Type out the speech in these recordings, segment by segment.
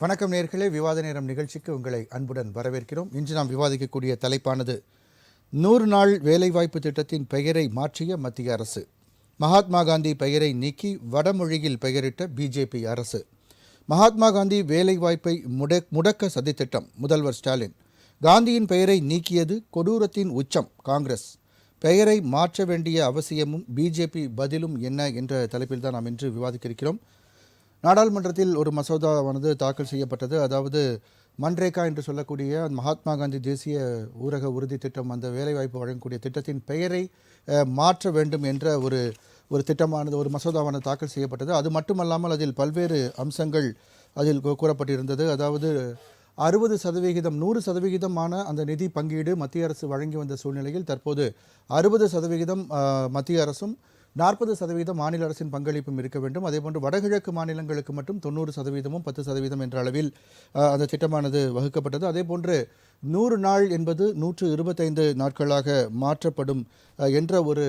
வணக்கம் நேயர்களே, விவாத நேரம் நிகழ்ச்சிக்கு உங்களை அன்புடன் வரவேற்கிறோம். இன்று நாம் விவாதிக்கக்கூடிய தலைப்பானது 100 நாள் வேலைவாய்ப்பு திட்டத்தின் பெயரை மாற்றிய மத்திய அரசு, மகாத்மா காந்தி பெயரை நீக்கி வடமொழியில் பெயரிட்ட பிஜேபி அரசு, மகாத்மா காந்தி வேலைவாய்ப்பை முடக்க சதித்திட்டம் முதல்வர் ஸ்டாலின், காந்தியின் பெயரை நீக்கியது கொடூரத்தின் உச்சம் காங்கிரஸ், பெயரை மாற்ற வேண்டிய அவசியமும் பிஜேபி பதிலும் என்ன என்ற தலைப்பில் தான் நாம் இன்று விவாதிக்க இருக்கிறோம். நாடாளுமன்றத்தில் ஒரு மசோதாவானது தாக்கல் செய்யப்பட்டது. அதாவது மன்ரேகா என்று சொல்லக்கூடிய மகாத்மா காந்தி தேசிய ஊரக உறுதி திட்டம், அந்த வேலைவாய்ப்பு வழங்கக்கூடிய திட்டத்தின் பெயரை மாற்ற வேண்டும் என்ற ஒரு திட்டமானது, ஒரு மசோதாவானது தாக்கல் செய்யப்பட்டது. அது மட்டுமல்லாமல் அதில் பல்வேறு அம்சங்கள் அதில் கூறப்பட்டிருந்தது. அதாவது 60%, 100% அந்த நிதி பங்கீடு மத்திய அரசு வழங்கி வந்த சூழ்நிலையில் தற்போது 60% மத்திய அரசும் 40% மாநில அரசின் பங்களிப்பும் இருக்க வேண்டும். அதேபோன்று வடகிழக்கு மாநிலங்களுக்கு மட்டும் 90%, 10% என்ற அளவில் அந்த திட்டமானது வகுக்கப்பட்டது. அதேபோன்று 100 நாள் என்பது 125 நாட்களாக மாற்றப்படும் என்ற ஒரு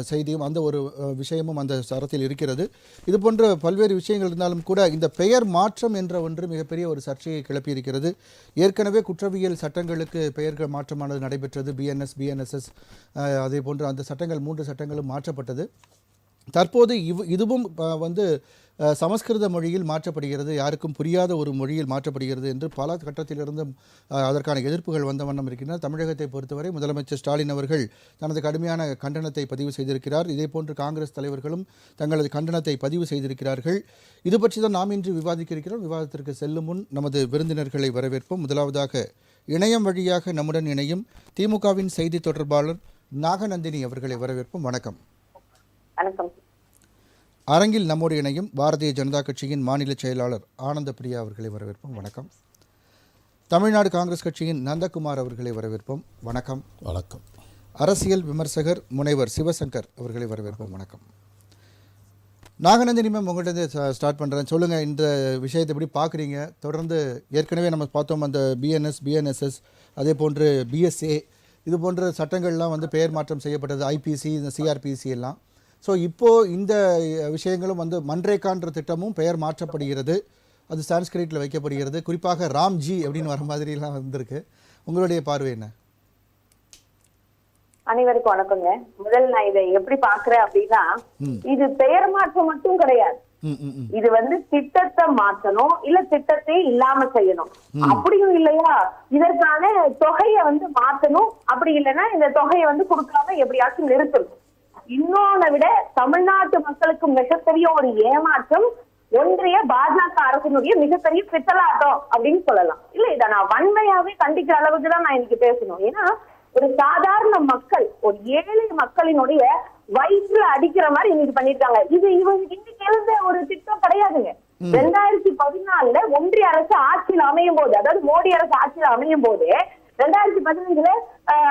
செய்தியும், அந்த ஒரு விஷயமும் அந்த சரத்தில் இருக்கிறது. இது போன்ற பல்வேறு விஷயங்கள் இருந்தாலும் கூட இந்த பெயர் மாற்றம் என்ற ஒன்று மிகப்பெரிய ஒரு சர்ச்சையை கிளப்பியிருக்கிறது. ஏற்கனவே குற்றவியல் சட்டங்களுக்கு பெயர்கள் மாற்றமானது நடைபெற்றது. பிஎன்எஸ், அதே போன்று அந்த சட்டங்கள் 3 சட்டங்களும் மாற்றப்பட்டது. தற்போது இதுவும் சமஸ்கிருத மொழியில் மாற்றப்படுகிறது, யாருக்கும் புரியாத ஒரு மொழியில் மாற்றப்படுகிறது என்று பல கட்டத்திலிருந்து அதற்கான எதிர்ப்புகள் வந்த வண்ணம் இருக்கின்றன. தமிழகத்தை பொறுத்தவரை முதலமைச்சர் ஸ்டாலின் அவர்கள் தனது கடுமையான கண்டனத்தை பதிவு செய்திருக்கிறார். இதேபோன்று காங்கிரஸ் தலைவர்களும் தங்களது கண்டனத்தை பதிவு செய்திருக்கிறார்கள். இது பற்றி தான் நாம் இன்று விவாதிக்க இருக்கிறோம். விவாதத்திற்கு செல்லும் முன் நமது விருந்தினர்களை வரவேற்போம். முதலாவதாக இணையம் வழியாக நம்முடன் இணையும் திமுகவின் செய்தி தொடர்பாளர் நாகநந்தினி அவர்களை வரவேற்போம். வணக்கம். வணக்கம். அரங்கில் நம்மோடு இணையும் பாரதிய ஜனதா கட்சியின் மாநில செயலாளர் ஆனந்த பிரியா அவர்களை வரவேற்போம். வணக்கம். தமிழ்நாடு காங்கிரஸ் கட்சியின் நந்தகுமார் அவர்களை வரவேற்போம். வணக்கம். வணக்கம். அரசியல் விமர்சகர் முனைவர் சிவசங்கர் அவர்களை வரவேற்போம். வணக்கம். நாகநந்தினி மேம், உங்கள்கிட்ட ஸ்டார்ட் பண்ணுறேன். சொல்லுங்கள், இந்த விஷயத்தை எப்படி பார்க்குறீங்க? தொடர்ந்து ஏற்கனவே நம்ம பார்த்தோம், அந்த பிஎன்எஸ்எஸ், அதே போன்று பிஎஸ்ஏ, இது போன்ற சட்டங்கள்லாம் பெயர் மாற்றம் செய்யப்பட்டது. ஐபிசி, இந்த சிஆர்பிசி எல்லாம். ஸோ இப்போது இந்த விஷயங்களும் மன்ரேகான்ற திட்டமும் பெயர் மாற்றப்படுகிறது. அது சான்ஸ்கிரிட்டில் வைக்கப்படுகிறது. குறிப்பாக ராம்ஜி அப்படின்னு வர மாதிரிலாம் வந்திருக்கு. உங்களுடைய பார்வை என்ன? அனைவருக்கும் வணக்கங்க. முதல் நான் இதை எப்படி பாக்குறேன் அப்படின்னா, இது பெயர் மாற்றம் மட்டும் கிடையாது. இது திட்டத்தை மாற்றணும், இல்ல திட்டத்தை இல்லாம செய்யணும். அப்படியும் இல்லையா, இதற்கான தொகையை மாற்றணும். அப்படி இல்லைன்னா இந்த தொகையை கொடுக்காம எப்படியாச்சும் நிறுத்தணும். இன்னொன்னு விட தமிழ்நாட்டு மக்களுக்கு மிகப்பெரிய ஒரு ஏமாற்றம் ஒன்றிய பாஜக அரசினுடைய மிகப்பெரிய பித்தலாட்டம் அப்படின்னு சொல்லலாம். இல்ல, இதை நான் வன்மையாவே கண்டிக்கிற அளவுக்கு தான் நான் இன்னைக்கு பேசணும். ஏன்னா ஒரு சாதாரண மக்கள், ஒரு ஏழை மக்களினுடைய வயிற்றுல அடிக்கிற மாதிரி இன்னைக்கு பண்ணிருக்காங்க. இது இவங்க இன்னைக்கு எழுந்த ஒரு திட்டம் கிடையாதுங்க. 2014 ஒன்றிய அரசு ஆட்சியில் அமையும் போது, அதாவது மோடி அரசு ஆட்சியில் அமையும் போது 2015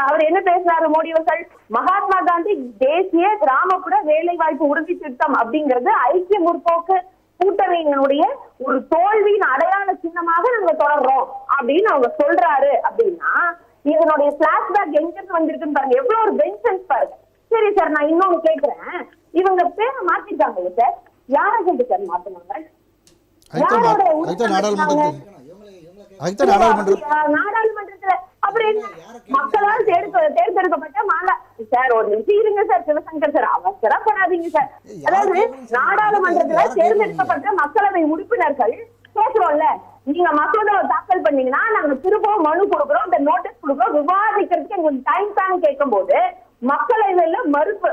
அவர் என்ன பேசினாரு மோடி அவர்கள்? மகாத்மா காந்தி தேசிய கிராமப்புற வேலை வாய்ப்பு உறுதி திட்டம் அப்படிங்கிறது ஐக்கிய முற்போக்கு கூட்டணியினுடைய ஒரு தோல்வியின் அடையாள சின்னமாக நாங்க தொடர்றோம் அப்படின்னு அவங்க சொல்றாரு. அப்படின்னா இதனுடைய பிளாஷ்பேக் எங்க இருந்து வந்திருக்குன்னு பாருங்க, எவ்வளவு ஒரு பென்சன்ஸ் பாருங்க. சரி சார், நான் இன்னொன்னு கேக்குறேன். இவங்க பேரை மாத்திட்டாங்க சார், யாரை கேட்டு சார் மாத்தினாங்க? நாடாளுமன்றத்துல அப்படி மக்களால் தேர்ந்தெடுக்கப்பட்ட சார், ஒரு நிமிஷம் இருங்க சார் சிவசங்கர் சார், அவசரப்படாதீங்க சார். அதாவது நாடாளுமன்றத்துல தேர்ந்தெடுக்கப்பட்ட மக்களவை உறுப்பினர்கள் பேசுறோம்ல, நீங்க மசோதாவை தாக்கல் பண்ணீங்கன்னா நாங்க திரும்பவும் மனு கொடுக்குறோம், இந்த நோட்டீஸ் கொடுக்குறோம், விவாதிக்கிறதுக்கு எங்களுக்கு டைம் தான் கேட்கும் போது மக்களவையில மறுப்பு,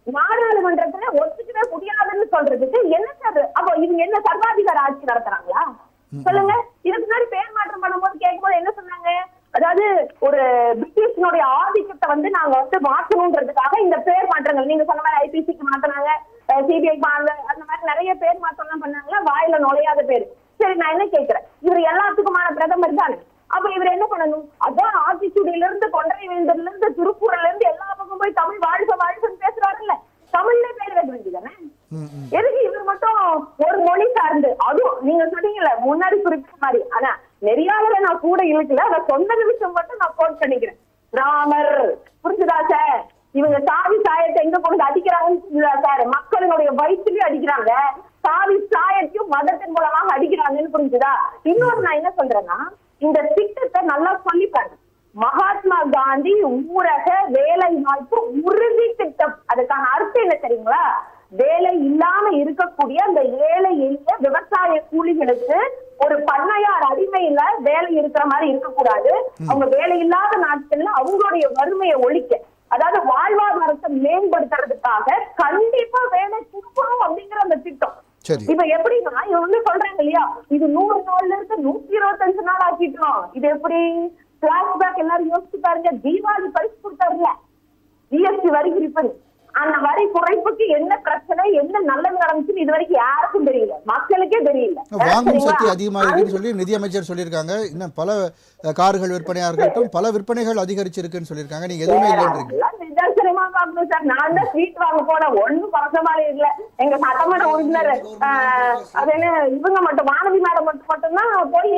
நாடாளுமன்றத்துல ஒத்துக்கவே முடியாதுன்னு சொல்றதுக்கு என்ன சார்? அப்போ இவங்க என்ன சர்வாதிகார ஆட்சி நடத்துறாங்களா? சொல்லுங்க. இதுக்கு முன்னாடி பெயர் மாற்றம் பண்ணும்போது கேட்கும்போது என்ன சொன்னாங்க? அதாவது ஒரு பிரிட்டிஷனுடைய ஆதிக்கத்தை நாங்க மாற்றணும்ன்றதுக்காக இந்த பெயர் மாற்றங்கள், நீங்க சொன்ன மாதிரி ஐபிசிக்கு மாத்தினாங்க, சிபிஐக்கு அந்த மாதிரி நிறைய பேர் மாற்றம் எல்லாம் பண்ணாங்களா, வாயில நுழையாத பேரு. சரி, நான் என்ன கேட்கிறேன், இவர் எல்லாத்துக்குமான பிரதமர் தானே, அப்ப இவர் என்ன பண்ணணும்? அதான் ஆத்திச்சூடியில இருந்து, கொன்றை வேந்தர்ல இருந்து, திருப்பூர்ல இருந்து எல்லா பக்கம் போய் தமிழ் வாழ்க வாழ்கன்னு பேசுறாருல்ல, தமிழ்ல பேர் வைக்க வேண்டியதானே? எதுக்கு இவர் மட்டும் ஒரு மொழி சார்ந்து? அதுவும் நீங்க சொன்னீங்கல்ல முன்னாடி குறிப்பிட்ட மாதிரி, ஆனா நெறியாளரை நான் கூட இழுக்கல, அதை சொந்த நிமிஷம் மட்டும் நான் கோட் பண்ணிக்கிறேன். ராமர், புரிஞ்சுதா சார்? இவங்க சாதி சாயத்தை எங்க கொண்டு அடிக்கிறாங்கன்னு புரிஞ்சுதா சார்? மக்களுடைய வயிற்றுலயும் அடிக்கிறாங்க, சாதி சாயத்தையும் மதத்தின் மூலமாக அடிக்கிறாங்கன்னு புரிஞ்சுதா? இன்னொரு நான் என்ன சொல்றேன்னா, இந்த திட்டத்தை நல்லா சொல்லிப்பாரு. மகாத்மா காந்தி ஊரக வேலை வாய்ப்பு உறுதி திட்டம். அதுக்கான அர்த்தம் என்ன தெரியுங்களா? வேலை இல்லாம இருக்கக்கூடிய அந்த ஏழை எளிய விவசாய கூலிகளுக்கு ஒரு பண்ணையார் அடிமையில வேலை இருக்கிற மாதிரி இருக்கக்கூடாது. அவங்க வேலை இல்லாத நாட்கள்ல அவங்களுடைய வறுமையை ஒழிக்க, அதாவது வாழ்வாதாரத்தை மேம்படுத்துறதுக்காக கண்டிப்பா வேலை கொடுக்கணும் அப்படிங்கிற அந்த திட்டம். இப்ப எப்படின்னா இவங்க சொல்றாங்க இல்லையா, இது 100 நாள்ல இருக்கு 125 நாள் ஆக்கிட்டோம். இது எப்படி பிளாஷ்பேக் எல்லாரும் யோசிச்சு பாருங்க. தீபாவளி பரிசு கொடுத்தாருல ஜிஎஸ்டி வரி குறிப்பு, அந்த வரி குறைப்புக்கு என்ன பிரச்சனை, என்ன நல்லது நடந்துச்சுன்னு இது வரைக்கும் யாருக்கும் தெரியல, மக்களுக்கே தெரியல. வாங்கும் சக்தி அதிகமா இருக்குன்னு சொல்லி நிதியமைச்சர் சொல்லியிருக்காங்க. இன்னும் பல கார்கள் விற்பனையா இருக்கட்டும், பல விற்பனைகள் அதிகரிச்சிருக்குன்னு சொல்லியிருக்காங்க. நீங்க எதுவுமே இல்லைன்றீங்க. நிதர்சனமா பாக்கணும் சார். நான் தான் ஸ்வீட் வாங்க போனேன், ஒண்ணும் பழக்கமாலே இல்ல. எங்க சட்டமன்ற உறுப்பினர் அது என்ன இவங்க மட்டும் வானதி மேடம் மட்டும்தான் போய்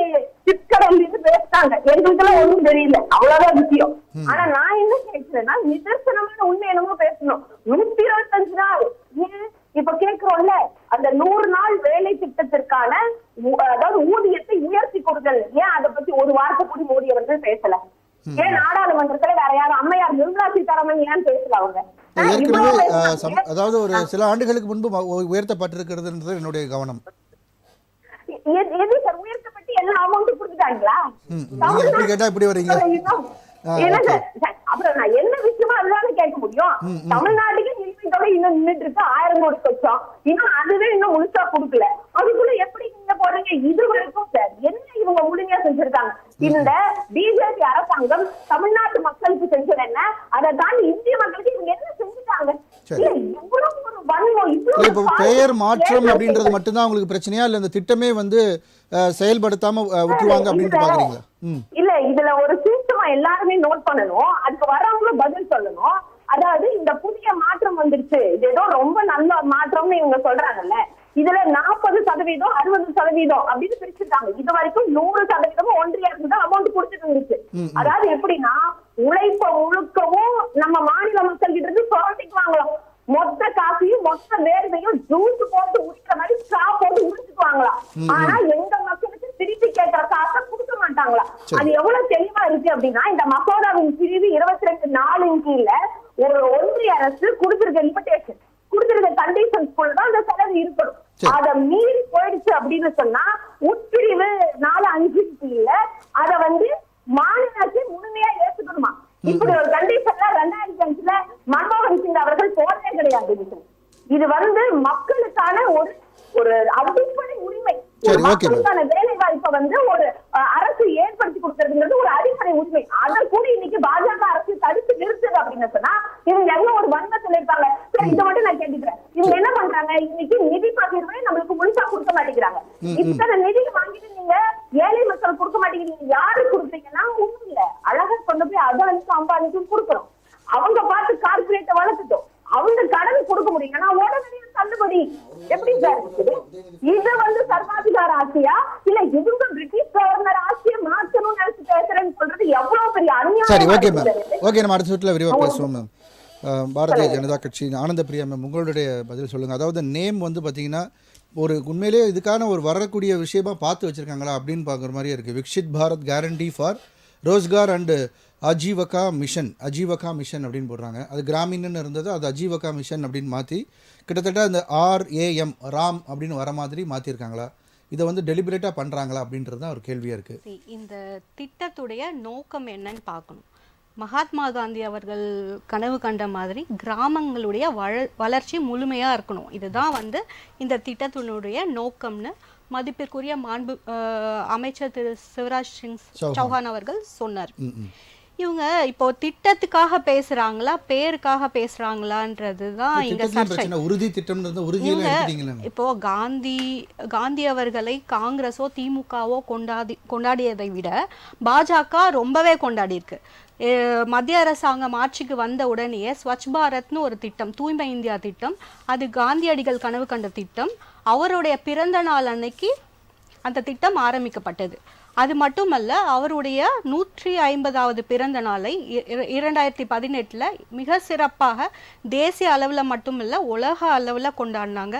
சிப்ஸ் கடையில இருந்து பேசிட்டாங்க. எங்களுக்கு எல்லாம் ஒண்ணும் தெரியல, அவ்வளவுதான் விஷயம். ஆனா நான் என்ன கேட்கிறேன்னா, நிதர்சனமான உண்மை என்னமோ பேசணும். 125 நாள் இப்ப கேக்குறோம்ல, அந்த 100 நாள் வேலை திட்டத்திற்கான அதாவது ஊதியத்தை உயர்த்தி கொடுங்கள். ஏன் அதை பத்தி ஒரு வார்த்தை கூட மோடி அவர்கள் பேசல? ஏன் நாடாளுமன்றத்துல வேற யாரும் அம்மையார் நிர்மலா சீதாராமன் ஏன் பேசல? அவங்க ஏற்கனவே அதாவது ஒரு சில ஆண்டுகளுக்கு முன்பு உயர்த்தப்பட்டிருக்கிறது என்னுடைய கவனம். எது சார் உயர்த்தப்பட்டு எல்லா அமௌண்ட் கொடுத்துட்டாங்களா? கேட்டா இப்படி வரீங்க. அப்புறம் நான் என்ன விஷயமா அதுதானே கேட்க முடியும். தமிழ்நாட்டுக்கு நிலுவை தொகை இன்னும் நின்றுட்டு இருக்கு 1000 கோடி சொச்சம். இன்னும் அதுவே இன்னும் முழுசா கொடுக்கல. அதுக்குள்ள எப்படி நீங்க போடுறீங்க? இது வரைக்கும் சார் என்ன இவங்க முழுமையா செஞ்சிருக்காங்க? இந்த பிஜேபி அரசாங்கம் தமிழ்நாட்டு மக்களுக்கு செஞ்சது என்ன? அதை தாண்டி இந்திய மக்களுக்கு இவங்க என்ன செஞ்சுட்டாங்க? பெயர் மாற்றம் அப்படின்றது மட்டும்தான் உங்களுக்கு பிரச்சனையா, இல்ல இந்த திட்டமே வந்து செயல்படுத்தாம விட்டுருவாங்க அப்படின்னு பாக்குறீங்களா? இல்ல, இதுல ஒரு சிஸ்டமா எல்லாருமே நோட் பண்ணணும். அதுக்கு வரவங்களும் பதில் சொல்லணும். அதாவது இந்த புதிய மாற்றம் வந்துருச்சு, இது ஏதோ ரொம்ப நல்ல மாற்றம்னு இவங்க சொல்றாங்கல்ல, இதுல 40% 60% அப்படின்னு பிரிச்சுட்டாங்க. இது வரைக்கும் 100% ஒன்றிய அரசு தான் அமௌண்ட் கொடுத்துட்டு இருந்துச்சு. அதாவது எப்படின்னா, உழைப்ப முழுக்கவும் நம்ம மாநில மக்கள் கிட்ட இருந்து சுரண்டிக்குவாங்களாம். மொத்த காசையும் மொத்த வேர்வையும் ஜூஸ் போட்டு உரிக்கிற மாதிரி ஸ்ட்ரா போட்டு உரிச்சுக்குவாங்களாம். ஆனா எங்க மக்களுக்கு திருப்பி கேட்கிற காசை கொடுக்க மாட்டாங்களா? அது எவ்வளவு தெளிவா இருக்கு அப்படின்னா, இந்த மசோதாவின் பிரிவு 22(4) கீழ ஒரு ஒன்றிய அரசு கொடுத்திருக்க லிமிடேஷன், கொடுத்திருக்க கண்டிஷன்ஸ்குள்ள தான் அந்த செலவு இருக்கணும். அத மீறி போயிடுச்சு அப்படின்னு சொன்னா உட்பிரிவு 4(5) கீழ அத வந்து மாநில அரசு முழுமையா ஏற்றுக்கணுமா? இப்படி ஒரு கண்டிஷன்ல 2005ல மன்மோகன் சிங் அவர்கள் போடவே கிடையாது. இது வந்து மக்களுக்கான ஒரு அடிப்படை உரிமை. மக்களுக்கான வேலை வாய்ப்பை வந்து ஒரு அரசு ஏற்படுத்தி கொடுக்கறதுங்கிறது ஒரு அடிப்படை உரிமை. அதை கூட இன்னைக்கு பாஜக அரசு தடுத்து நிறுத்துது அப்படின்னு சொன்னா இவங்க எல்லாம் ஒரு வன்மத்தில் இருப்பாங்க. இதை மட்டும் நான் கேட்டுக்கிறேன். இவங்க என்ன பண்றாங்க? இன்னைக்கு நிதி பகிர்வை நம்மளுக்கு முழுசா கொடுக்க மாட்டேங்கிறாங்க. இத்தனை நிதி வாங்கிட்டு நீங்க ஏழை மக்கள் கொடுக்க மாட்டேங்கிறீங்க. யாரு கொடுக்குறீங்கன்னா ஒண்ணும் இல்ல, அழகா கொண்டு போய் அதானிக்கும் அம்பானிக்கும் கொடுக்குறோம். அவங்க பார்த்து கார்பரேட்டை வளர்த்துட்டோம். அவங்க கடன் கொடுக்க முடியும். ஆனா உடனடியாக தள்ளுபடி எப்படி சார் இருக்குது? இது வந்து சர்வாதிகார ஆட்சியா இல்ல இவங்க பிரிட்டிஷ் கவர்னர் ஆட்சியை மாற்றணும்னு நினைச்சு பேசுறேன்னு சொல்றது எவ்வளவு பெரிய அநியாயம். சரி, ஓகே மேம், ஓகே, நம்ம அடுத்த வீட்டில் விரிவாக பேசுவோம் மேம். பாரதிய ஜனதா கட்சி ஆனந்த பிரியா மேம், உங்களுடைய பதில் சொல்லுங்க. அதாவது நேம் வந்து பார்த்தீங்கன்னா ஒரு உண்மையிலேயே இதுக்கான ஒரு வரக்கூடிய விஷயமா பார்த்து வச்சிருக்காங்களா அப்படின்னு பார்க்குற மாதிரியே இருக்குது. Viksit Bharat guarantee for Rozgar and Ajeevika mission அப்படின்னு போடுறாங்க. அது கிராமின்னு இருந்தது, அது அஜீவகா மிஷன் அப்படின்னு மாற்றி கிட்டத்தட்ட அந்த RAM ராம் அப்படின்னு வர மாதிரி மாற்றிருக்காங்களா? இதை வந்து டெலிபரேட்டாக பண்ணுறாங்களா அப்படின்றது தான் ஒரு கேள்வியாக இருக்குது. இந்த திட்டத்துடைய நோக்கம் என்னன்னு பார்க்கணும். மகாத்மா காந்தி அவர்கள் கனவு கண்ட மாதிரி கிராமங்களுடைய வளர்ச்சி முழுமையாக இருக்கணும். இதுதான் வந்து இந்த திட்டத்தினுடைய நோக்கம்னு மதிப்பிற்குரிய அமைச்சர் திரு சிவராஜ் சிங் சௌஹான் அவர்கள் சொன்னார். இவங்க இப்போ திட்டத்துக்காக பேசுறாங்களா பேருக்காக பேசுறாங்களான்றது தான் இங்க சர்ச்சை. இப்போ காந்தி அவர்களை காங்கிரஸோ திமுகவோ கொண்டாடியதை விட பாஜக ரொம்பவே கொண்டாடி இருக்கு. மத்திய அரசாங்கம் ஆட்சிக்கு வந்த உடனேயே ஸ்வச் பாரத்னு ஒரு திட்டம், தூய்மை இந்தியா திட்டம், அது காந்தியடிகள் கனவு கண்ட திட்டம். அவருடைய பிறந்த நாள் அன்னைக்கு அந்த திட்டம் ஆரம்பிக்கப்பட்டது. அது மட்டுமல்ல, அவருடைய 150வது பிறந்த நாளை 2018 மிக சிறப்பாக தேசிய அளவில் மட்டுமில்ல உலக அளவில் கொண்டாடினாங்க.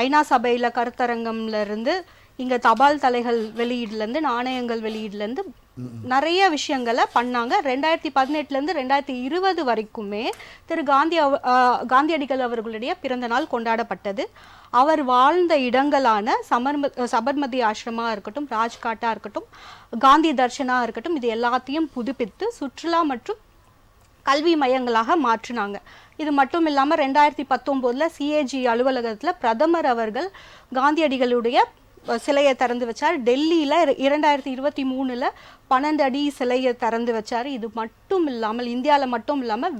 ஐநா சபையில் கருத்தரங்கம்ல இருந்து இங்கே தபால் தலைகள் வெளியீடுலேருந்து நாணயங்கள் வெளியீடுலேருந்து நிறைய விஷயங்களை பண்ணாங்க. 2018 2020 வரைக்குமே திரு காந்தியடிகள் அவர்களுடைய பிறந்த நாள் கொண்டாடப்பட்டது. அவர் வாழ்ந்த இடங்களான சபர்மதி ஆசிரமா இருக்கட்டும், ராஜ்காட்டா இருக்கட்டும், காந்தி தர்ஷனா இருக்கட்டும், இது எல்லாத்தையும் புதுப்பித்து சுற்றுலா மற்றும் கல்வி மையங்களாக மாற்றினாங்க. இது மட்டும் இல்லாமல் 2019 சிஏஜி அலுவலகத்தில் பிரதமர் அவர்கள் காந்தியடிகளுடைய சிலையை திறந்து வச்சார். டெல்லியில் 2023 12 அடி சிலையை திறந்து வச்சார். இது மட்டும் இல்லாமல் இந்தியாவில் மட்டும் இல்லாமல்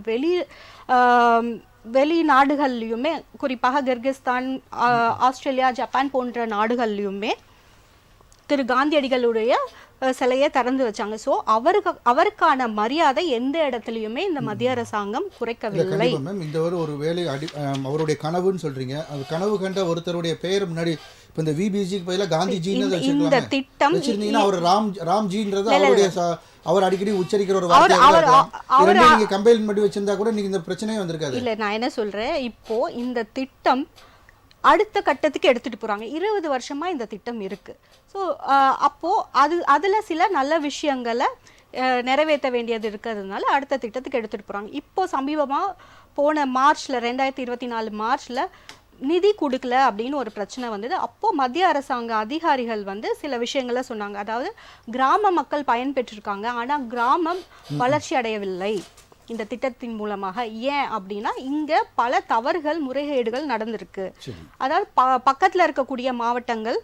வெளிநாடுகள்லையுமே, குறிப்பாக கிர்கிஸ்தான், ஆஸ்திரேலியா, ஜப்பான் போன்ற நாடுகள்லையுமே திரு காந்தியடிகளுடைய சிலையை திறந்து வச்சாங்க. ஸோ அவருக்கான மரியாதை எந்த இடத்துலையுமே இந்த மத்திய அரசாங்கம் குறைக்கவில்லை. இந்த ஒரு வேலை அவருடைய கனவுன்னு சொல்றீங்க. அது கனவு கண்ட ஒருத்தருடைய பெயர் முன்னாடி இப்போ இந்த விபிஜிக்கு பதிலாக காந்திஜின்னு இந்த திட்டம் வச்சிருந்தீங்கன்னா அவர் ராம்ஜின்றது அவருடைய அவர் அடிக்கடி உச்சரிக்கிற ஒரு வார்த்தை நீங்க கம்பைல் பண்ணி வச்சிருந்தா கூட நீங்க இந்த பிரச்சனையே வந்திருக்காது. இல்ல, நான் என்ன சொல்றேன், இப்போ இந்த திட்டம் அடுத்த கட்டத்துக்கு எடுத்துட்டு போறாங்க. 20 வருஷமா இந்த திட்டம் இருக்கு. ஸோ அப்போ அதுல சில நல்ல விஷயங்களை நிறைவேற்ற வேண்டியது இருக்கிறதுனால அடுத்த திட்டத்துக்கு எடுத்துட்டு போறாங்க. இப்போ சமீபமா போன மார்ச்ல 2024 மார்ச்ல நிதி கொடுக்கல அப்படின்னு ஒரு பிரச்சனை வந்தது. அப்போ மத்திய அரசாங்க அதிகாரிகள் சில விஷயங்களை சொன்னாங்க. அதாவது கிராம மக்கள் பயன்பெற்றிருக்காங்க, ஆனா கிராமம் வளர்ச்சி அடையவில்லை இந்த திட்டத்தின் மூலமாக. ஏன் அப்படின்னா இங்க பல தவறுகள், முறைகேடுகள் நடந்திருக்கு. அதாவது பக்கத்துல இருக்கக்கூடிய மாவட்டங்கள்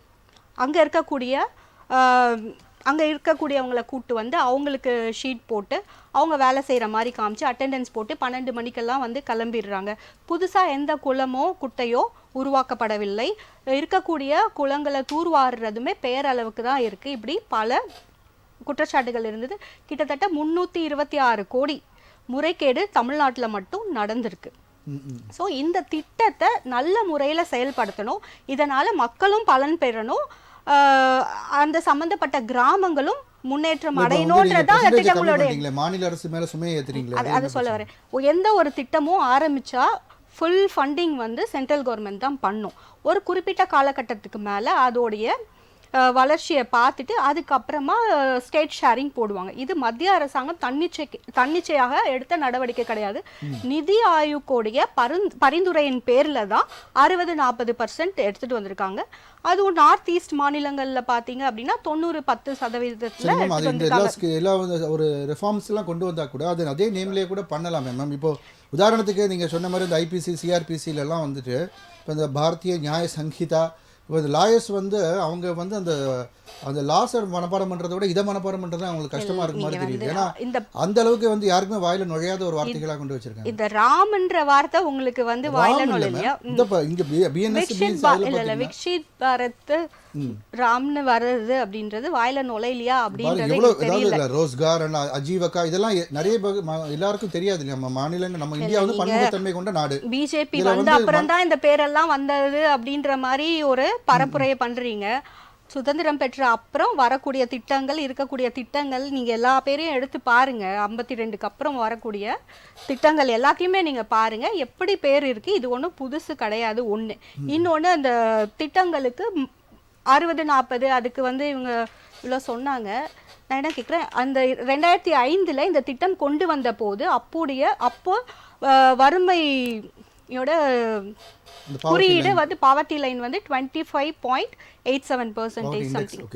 அங்க இருக்கக்கூடியவங்களை கூட்டு அவங்களுக்கு ஷீட் போட்டு அவங்க வேலை செய்கிற மாதிரி காமிச்சு அட்டெண்டன்ஸ் போட்டு 12 மணிக்கெல்லாம் கிளம்பிடுறாங்க. புதுசாக எந்த குளமோ குட்டையோ உருவாக்கப்படவில்லை. இருக்கக்கூடிய குளங்களை தூர்வாடுறதுமே பேரளவுக்கு தான் இருக்குது. இப்படி பல குற்றச்சாட்டுகள் இருந்தது. கிட்டத்தட்ட 326 கோடி முறைகேடு தமிழ்நாட்டில் மட்டும் நடந்திருக்கு. ஸோ இந்த திட்டத்தை நல்ல முறையில் செயல்படுத்தணும். இதனால் மக்களும் பலன் பெறணும், அந்த சம்பந்தப்பட்ட கிராமங்களும் முன்னேற்றம் அடையணும்ன்றதான் அந்த திட்டங்களுடைய மாநில அரசு மேல சுமையை ஏத்துறீங்களா? அது சொல்ல வரேன். எந்த ஒரு திட்டமும் ஆரம்பிச்சா ஃபுல் ஃபண்டிங் சென்ட்ரல் கவர்மெண்ட் தான் பண்ணும். ஒரு குறிப்பிட்ட காலகட்டத்துக்கு மேல அதோடைய வளர்ச்சியை பார்த்துட்டு அதுக்கப்புறமா ஸ்டேட் ஷேரிங் போடுவாங்க. இது மத்திய அரசாங்கம் தன்னிச்சையாக எடுத்த நடவடிக்கை கிடையாது. நிதி ஆயோக்கோடைய பரிந்துரையின் பேர்ல தான் 60-40% எடுத்துட்டு வந்திருக்காங்க. அதுவும் நார்த் ஈஸ்ட் மாநிலங்கள்ல பாத்தீங்க அப்படின்னா 90% எல்லா ஒரு ரிஃபார்ம்ஸ் எல்லாம் கொண்டு வந்தா கூட அது அதே நேம்லயே கூட பண்ணலாமே மேம். இப்போ உதாரணத்துக்கு நீங்க சொன்ன மாதிரி இந்த ஐபிசி சிஆர்பிசில எல்லாம் இப்போ இந்த பாரதிய நியாய சங்கீதா, இப்போ இந்த லாயர்ஸ் அவங்க அந்த லாஸை மனப்பாடம் பண்ணுறதை விட இதை மனப்பாடம் பண்ணுறது அவங்களுக்கு கஷ்டமா இருக்கு மாதிரி தெரியுது. ஏன்னா இந்த அளவுக்கு யாருக்குமே வாயில நுழையாத ஒரு வார்த்தைகளாக கொண்டு வச்சிருக்காங்க. இந்த ராம்ன்ற வார்த்தை உங்களுக்கு வாயில நுழையா? இங்க விக்ஷித் பாரத் ராம்னு வர்றது அப்படின்றது வாயில நுழையிலையா அப்படின்றது. ரோஸ்கார் அஜீவகா இதெல்லாம் நிறைய எல்லாருக்கும் தெரியாது. நம்ம மாநிலங்கள், நம்ம இந்தியா பன்முகத்தன்மை கொண்ட நாடு. பிஜேபி அப்புறம் தான் இந்த பேரெல்லாம் வந்தது அப்படின்ற மாதிரி ஒரு பரப்புரையை பண்றீங்க. சுதந்திரம் பெற்ற அப்புறம் வரக்கூடிய திட்டங்கள், இருக்கக்கூடிய திட்டங்கள் நீங்க எல்லா பேரையும் எடுத்து பாருங்க. 52க்கு அப்புறம் வரக்கூடிய திட்டங்கள் எல்லாத்தையுமே நீங்க பாருங்க, எப்படி பேர் இருக்கு. இது ஒன்றும் புதுசு கிடையாது. ஒண்ணு. இன்னொன்னு, அந்த திட்டங்களுக்கு 60-40 அதுக்கு இவங்க இவ்வளோ சொன்னாங்க. நான் என்ன கேட்குறேன், அந்த 2005 இந்த திட்டம் கொண்டு வந்த போது அப்போ வறுமையோட குறியீடு பாவர்ட்டி லைன் 25.87% சம்திங்.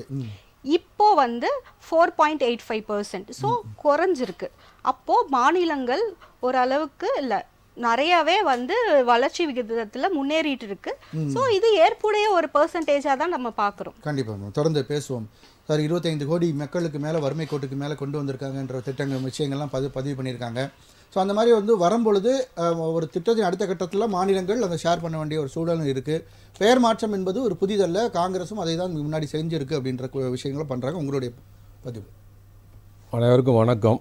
இப்போ 4.85%. ஸோ குறைஞ்சிருக்கு. அப்போ மாநிலங்கள் ஓரளவுக்கு இல்லை, நிறையவே வளர்ச்சி விகிதத்தில் முன்னேறிட்டு இருக்கு. ஸோ இது ஏற்புடைய ஒரு பெர்சன்டேஜாக தான் நம்ம பார்க்குறோம். கண்டிப்பாக தொடர்ந்து பேசுவோம் சார். 25 கோடி மக்களுக்கு மேலே வறுமை கோட்டுக்கு மேலே கொண்டு வந்திருக்காங்கன்ற திட்டங்கள் விஷயங்கள்லாம் பதிவு பண்ணியிருக்காங்க. ஸோ அந்த மாதிரி வரும்பொழுது ஒரு திட்டத்தின் அடுத்த கட்டத்தில் மாநிலங்கள் அதை ஷேர் பண்ண வேண்டிய ஒரு சூழலும் இருக்குது. பெயர் மாற்றம் என்பது ஒரு புதிதல்ல, காங்கிரஸும் அதை தான் முன்னாடி செஞ்சுருக்கு அப்படின்ற விஷயங்களை பண்ணுறாங்க. உங்களுடைய பதிவு. அனைவருக்கும் வணக்கம்.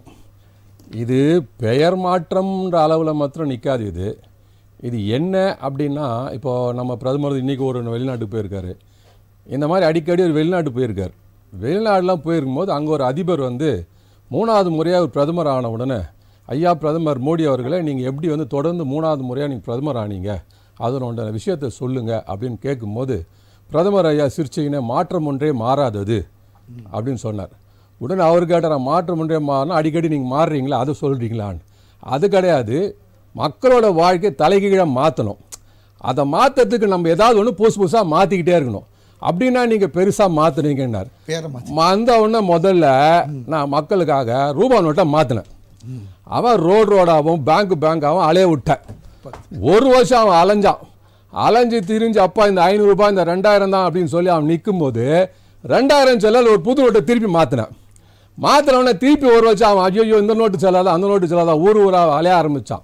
இது பெயர் மாற்றம்ன்ற அளவில் மாத்திரம் நிற்காது. இது என்ன அப்படின்னா, இப்போது நம்ம பிரதமர் இன்றைக்கி ஒரு வெளிநாட்டுக்கு போயிருக்காரு. இந்த மாதிரி அடிக்கடி ஒரு வெளிநாட்டு போயிருக்கார். வெளிநாடுலாம் போயிருக்கும்போது அங்கே ஒரு அதிபர் வந்து 3வது முறையாக ஒரு பிரதமர் ஆன உடனே, ஐயா பிரதமர் மோடி அவர்களே, நீங்கள் எப்படி வந்து தொடர்ந்து 3வது முறையாக நீங்கள் பிரதமர் ஆனீங்க, அதனோட விஷயத்தை சொல்லுங்கள் அப்படின்னு கேட்கும்போது, பிரதமர் ஐயா சிரிச்சிங்கன்னு மாற்றம் ஒன்றே மாறாதது அப்படின்னு சொன்னார். உடனே அவர் கேட்டார், மாற்றம் ஒன்றே மாறினா அடிக்கடி நீங்கள் மாறுறீங்களா, அதை சொல்கிறீங்களான்னு. அது கிடையாது, மக்களோட வாழ்க்கை தலைகீழாக மாற்றணும். அதை மாற்றத்துக்கு நம்ம ஏதாவது ஒன்று புதுசாக மாற்றிக்கிட்டே இருக்கணும். அப்படின்னா நீங்கள் பெருசாக மாற்றுறீங்கன்னார். அந்த ஒன்று முதல்ல நான் மக்களுக்காக ரூபா நோட்டை மாற்றினேன். அவன் ரோடாகவும் பேங்காகவும் அலைய விட்டேன். 1 வருஷம் அவன் அலைஞ்சு திரிஞ்சு, அப்பா இந்த 500 ரூபாய் இந்த 2000 தான் அப்படின்னு சொல்லி அவன் நிற்கும்போது 2000 செல்லால் ஒரு புது நோட்டை திருப்பி மாற்றினவொடனே திருப்பி 1 வருஷம் அவன் ஐயோ இந்த நோட்டு செல்லாதான் அந்த நோட்டு செல்லாதான் ஊராக அலைய ஆரம்பித்தான்.